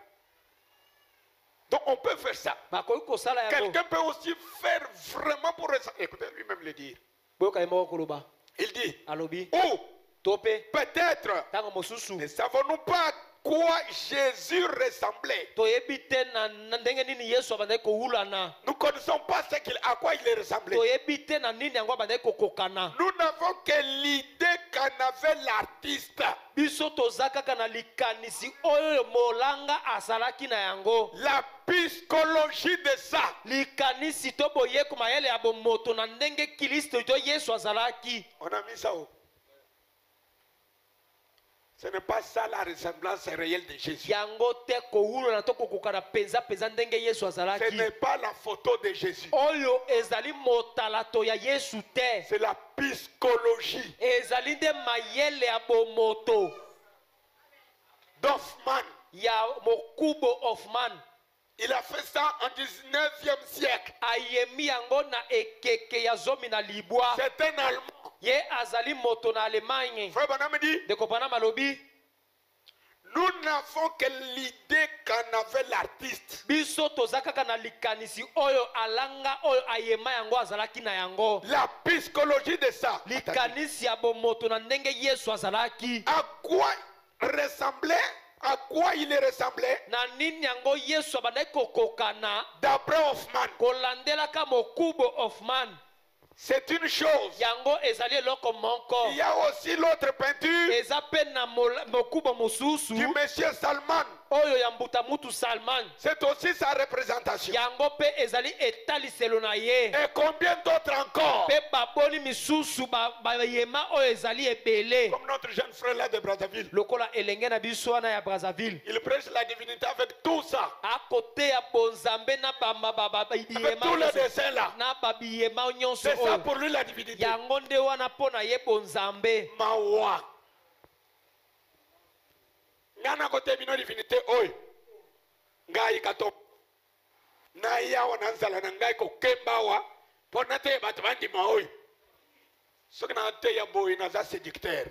Speaker 1: Donc on peut faire ça.
Speaker 2: bakoki kosala yango
Speaker 1: Quelqu'un peut aussi faire vraiment pour ressembler. Écoutez lui-même le dire.
Speaker 2: boyoka ye moko koloba
Speaker 1: Il dit,
Speaker 2: alobi
Speaker 1: ou
Speaker 2: to mpe
Speaker 1: peut-être
Speaker 2: ntango mosusu
Speaker 1: ne savons-nous pas à quoi Jésus ressemblait.
Speaker 2: toyebi te na ndenge nini yesu abandaki kowulana
Speaker 1: Nous ne connaissons pas à quoi il ressemblait.
Speaker 2: toyebi te na nini yango abandaki kokokana
Speaker 1: Nous n'avons que l'idée qu'en avait l'artiste.
Speaker 2: biso toza kaka na likanisi oyo molanga azalaki na yango
Speaker 1: La psychologie de ça.
Speaker 2: likanisi to boyeko mayele ya bomoto na ndenge kristo to yesu azalaki
Speaker 1: On a mis ça où? Ce n'est pas ça la ressemblance réelle de Jésus.
Speaker 2: yango te kowulana to kokokana penza ndenge yesu
Speaker 1: Ce
Speaker 2: azalaki
Speaker 1: n'est pas la photo de Jésus.
Speaker 2: oyo ezali motalato ya yesu te
Speaker 1: C'est la psychologie
Speaker 2: ezali nde mayele ya bomoto
Speaker 1: d'Hoffmann.
Speaker 2: ya mokubo of man
Speaker 1: Il a fait ça en 19e siècle.
Speaker 2: ayemi yango na ekeke ya zomi na libwa
Speaker 1: C'est un Allemand.
Speaker 2: ye azali moto na allemagne
Speaker 1: Frère Branham dit,
Speaker 2: ndeko pana malobi
Speaker 1: nous n'avons que l'idée qu'en avait l'artiste.
Speaker 2: biso toza kaka na likanisi oyo alanga oyo ayema yango azalaki na yango
Speaker 1: La psychologie de ça.
Speaker 2: likanisi ya bomoto na ndenge yesu azalaki
Speaker 1: À quoi ressemblait? À quoi il ressemblait?
Speaker 2: na nini yango yesu abandaki kokokana
Speaker 1: D'après Hoffmann.
Speaker 2: kolandelaka mokubo of man
Speaker 1: C'est une chose.
Speaker 2: yango ezali eloko moko
Speaker 1: Il y a aussi l'autre peinture
Speaker 2: eza mpe na mokubo mosusu
Speaker 1: du monsieur Salman.
Speaker 2: oyo ya mbuta mutu salman
Speaker 1: C'est aussi sa représentation.
Speaker 2: yango mpe ezali etaliselo na ye
Speaker 1: Et combien d'autres encore?
Speaker 2: mpe baboni misusu bayema oyo ezali ebele
Speaker 1: Comme notre jeune frère là de Brazzaville.
Speaker 2: lokola elenge na biso wana ya brazzaville
Speaker 1: Il prêche la divinité avec tout ça.
Speaker 2: akoteya bonzambe na
Speaker 1: Avec
Speaker 2: babiyema
Speaker 1: tous les dessins là.
Speaker 2: na babiyema nyonso
Speaker 1: C'est ça
Speaker 2: oyo
Speaker 1: pour lui la divinité.
Speaker 2: yango nde wana mpo na ye bonzambe
Speaker 1: Mawa. Ngana kote bino divinité oyo. Ngai kato. Na yawa na nzala na ngai ko kembawa. Pona te bato bandima oyo. Soki na te ya boy na za séducteur.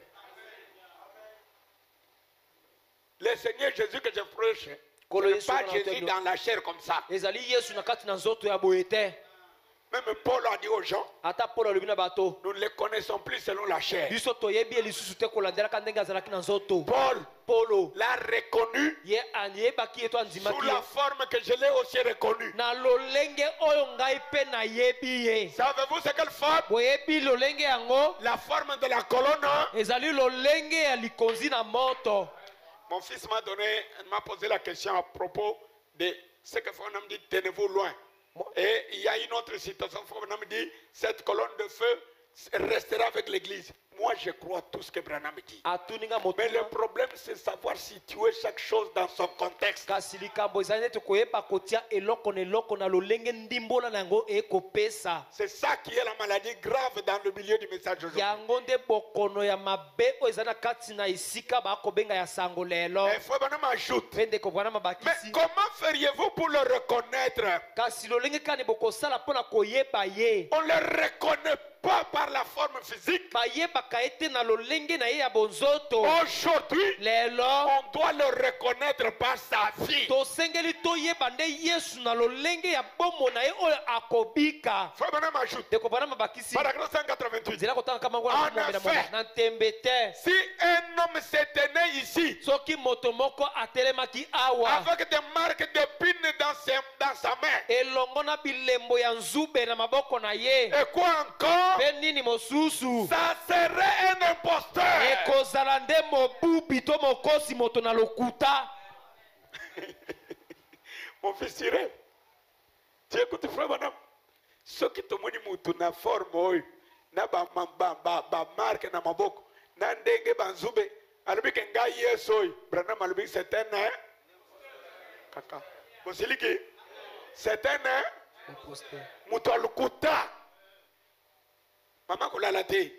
Speaker 1: Le Seigneur Jésus que je prêche, ce n'est pas Jésus dans la chair comme ça.
Speaker 2: ezali yesu na kati na nzoto ya boye te
Speaker 1: Même Paul a dit aux gens,
Speaker 2: ata Paul alobi na bato
Speaker 1: nous ne les connaissons plus selon la chair.
Speaker 2: biso toyebi ye lisusu te kolandelaka ndenge azalaki na nzoto.
Speaker 1: Paul
Speaker 2: Polo
Speaker 1: l'a reconnu
Speaker 2: ye ayebaki ye to
Speaker 1: sous
Speaker 2: andimaki
Speaker 1: la
Speaker 2: ye
Speaker 1: forme que je l'ai aussi reconnu.
Speaker 2: na lolenge oyo ngai mpe nayebi ye.
Speaker 1: Savez-vous c'est quelle forme?
Speaker 2: boyebi lolenge yango
Speaker 1: La forme de la colonne.
Speaker 2: ezali lolenge ya likonzi na moto.
Speaker 1: Mon fils m'a posé la question à propos de ce que Fouana me dit, tenez-vous loin. Et il y a une autre situation, Fouana me dit, cette colonne de feu restera avec l'église. Moi, je crois tout ce que Branham dit.
Speaker 2: atuninga
Speaker 1: Mais le
Speaker 2: motuna
Speaker 1: problème, c'est savoir situer chaque chose dans son contexte.
Speaker 2: kasi likambo ezali neti koyeba kotia eloko na eloko na lolenge ndimbola na yango ekopesa.
Speaker 1: C'est ça qui est la maladie grave dans le milieu du message aujourd'hui.
Speaker 2: yango nde bokono ya mabe oyo ezali na kati na esika bakobenga ya sango lelo.
Speaker 1: Il faut Branham ajoute.
Speaker 2: mpe ndeko bwana
Speaker 1: Mais
Speaker 2: mabakisi
Speaker 1: comment feriez-vous pour le reconnaître?
Speaker 2: kasi lolenge kani bokosala mpo na koyeba ye.
Speaker 1: On ne le reconnaît pas par la forme physique.
Speaker 2: bayebaka ete na lolenge na ye ya bonzoto.
Speaker 1: Aujourd'hui,
Speaker 2: lelo
Speaker 1: on doit le reconnaître par sa vie.
Speaker 2: tosengeli toyeba nde yesu na lolenge ya bomo na ye oyo akobika.
Speaker 1: Frère Branham ajoute,
Speaker 2: ndeko bwana mabakisi
Speaker 1: paragraphe 188.
Speaker 2: nzela kotanga kama
Speaker 1: En
Speaker 2: ngwana
Speaker 1: effet.
Speaker 2: na ntembe te.
Speaker 1: Si un homme s'était né ici,
Speaker 2: soki moto moko atelemaki awa
Speaker 1: avec des marques d'épines dans sa main,
Speaker 2: elongo na bilembo ya nzube na maboko na ye
Speaker 1: et quoi encore?
Speaker 2: mpe nini mosusu
Speaker 1: Ça serait un imposteur.
Speaker 2: ekozala nde mobubi to mokosi moto na lokuta.
Speaker 1: Mon fils Cyril, tu écoutes frère Branham. Ce qui te moni mutu na forme oyo na ba marque na maboko na ndenge banzube alobi ke ngai Yesu oyo Branham alobi c'est un kaka bosiliki c'est un mutu alukuta mama kolala te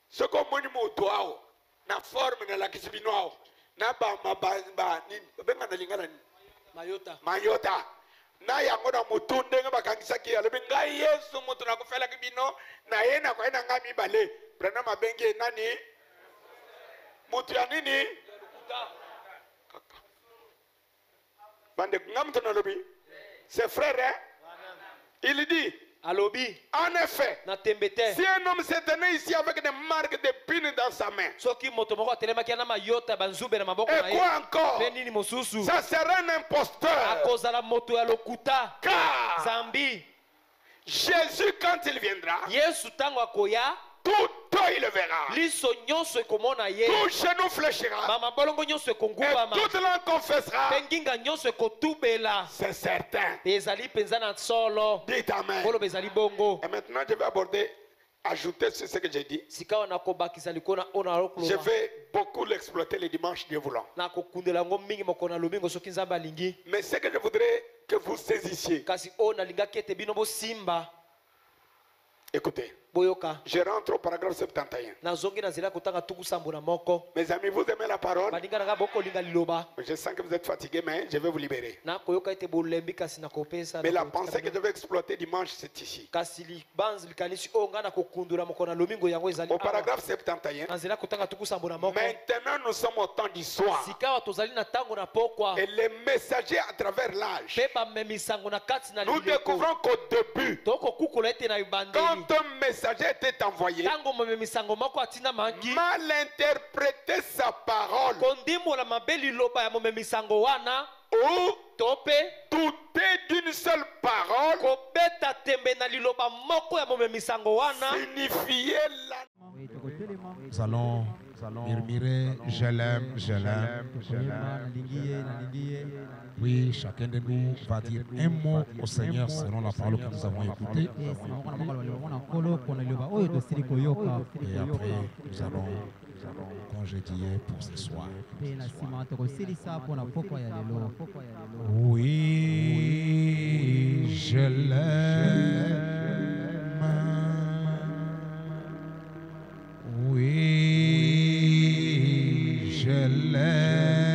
Speaker 1: soko omoni mutu awo na forme na lakisi bino awo na benga na lingana nini mayota na yango na mutu ndenge bakangisaki alobi ngai Yesu mutu nakofelaki bino na ye nakoye na ngai mibale Branham abengi ye nani mutu ya nini kaka bande nga mutu nalobi c'est frère hein? Il dit
Speaker 2: alobi
Speaker 1: en effet
Speaker 2: na tembe te
Speaker 1: si un homme s'est né ici avec des marques d'épines dans sa main,
Speaker 2: soki moto moko atelemaki na mayota ya banzube na maboko na
Speaker 1: et
Speaker 2: ye
Speaker 1: quoi encore?
Speaker 2: mpe nini mosusu
Speaker 1: Ça sera un imposteur.
Speaker 2: akozala moto ya lokuta.
Speaker 1: Car
Speaker 2: zambi
Speaker 1: Jésus, quand il viendra,
Speaker 2: yesu ntango akoya
Speaker 1: tout œil le verra.
Speaker 2: liso nyonso ekomona ye
Speaker 1: Tout genou fléchira.
Speaker 2: bamabolongo nyonso
Speaker 1: Et
Speaker 2: ekongubama
Speaker 1: toute langue confessera.
Speaker 2: mpe nginga nyonso ekotubela.
Speaker 1: C'est certain.
Speaker 2: ezali mpenza na solo
Speaker 1: Dites Amen.
Speaker 2: koloba ezali bongo.
Speaker 1: Et maintenant, je vais aborder, ajouter sur ce que j'ai dit.
Speaker 2: sika wana nakobakisa likona oyo
Speaker 1: Je
Speaker 2: nalokoloba
Speaker 1: vais beaucoup l'exploiter les dimanches, Dieu voulant.
Speaker 2: nakokundela yango mingi mokolo na lomingo soki nzambe alingi.
Speaker 1: Mais ce que je voudrais que vous saisissiez,
Speaker 2: kasi oyo nalingaki ete bino bosimba
Speaker 1: écoutez,
Speaker 2: boyoka.
Speaker 1: je rentre au paragraphe 71.
Speaker 2: nazongi na nzela ya kotanga tuku sambo na moko.
Speaker 1: Mes amis, vous aimez la parole?
Speaker 2: baninga nanga bokolinga liloba.
Speaker 1: Je sens que vous êtes fatigués, mais je vais vous libérer.
Speaker 2: nakoyoka ete bolembi kasi nakopesa.
Speaker 1: Mais la pensée que je vais exploiter dimanche, c'est ici.
Speaker 2: kasi libanzi likanisi oyo ngai nakokundula mokolo na lomingo yango ezali
Speaker 1: Au
Speaker 2: awa.
Speaker 1: paragraphe 71.
Speaker 2: na nzela ya kotanga tuku sambo na moko.
Speaker 1: Maintenant, nous sommes au temps du soir.
Speaker 2: sika awa tozali na ntango na pokwa.
Speaker 1: Et les messagers à travers l'âge,
Speaker 2: mpe bamemisango na kati na
Speaker 1: nous
Speaker 2: lileko.
Speaker 1: découvrons qu'au début,
Speaker 2: tokokukola ete na ebandeli.
Speaker 1: quand un messager était envoyé,
Speaker 2: ntango momemisango moko atindamaki
Speaker 1: mal interpréter sa parole
Speaker 2: kondimola mabe liloba ya momemisango wana
Speaker 1: ou
Speaker 2: to mpe
Speaker 1: douter d'une seule parole
Speaker 2: kobeta tembe na liloba moko ya momemisango wana
Speaker 1: signifiait la...
Speaker 3: Nous allons murmurer, je l'aime, je l'aime, je l'aime. Oui, chacun de nous va dire un mot au Seigneur selon la parole que nous avons écoutée. Et après, nous allons congédier pour ce soir. Oui, je l'aime. Oui, je l'aime.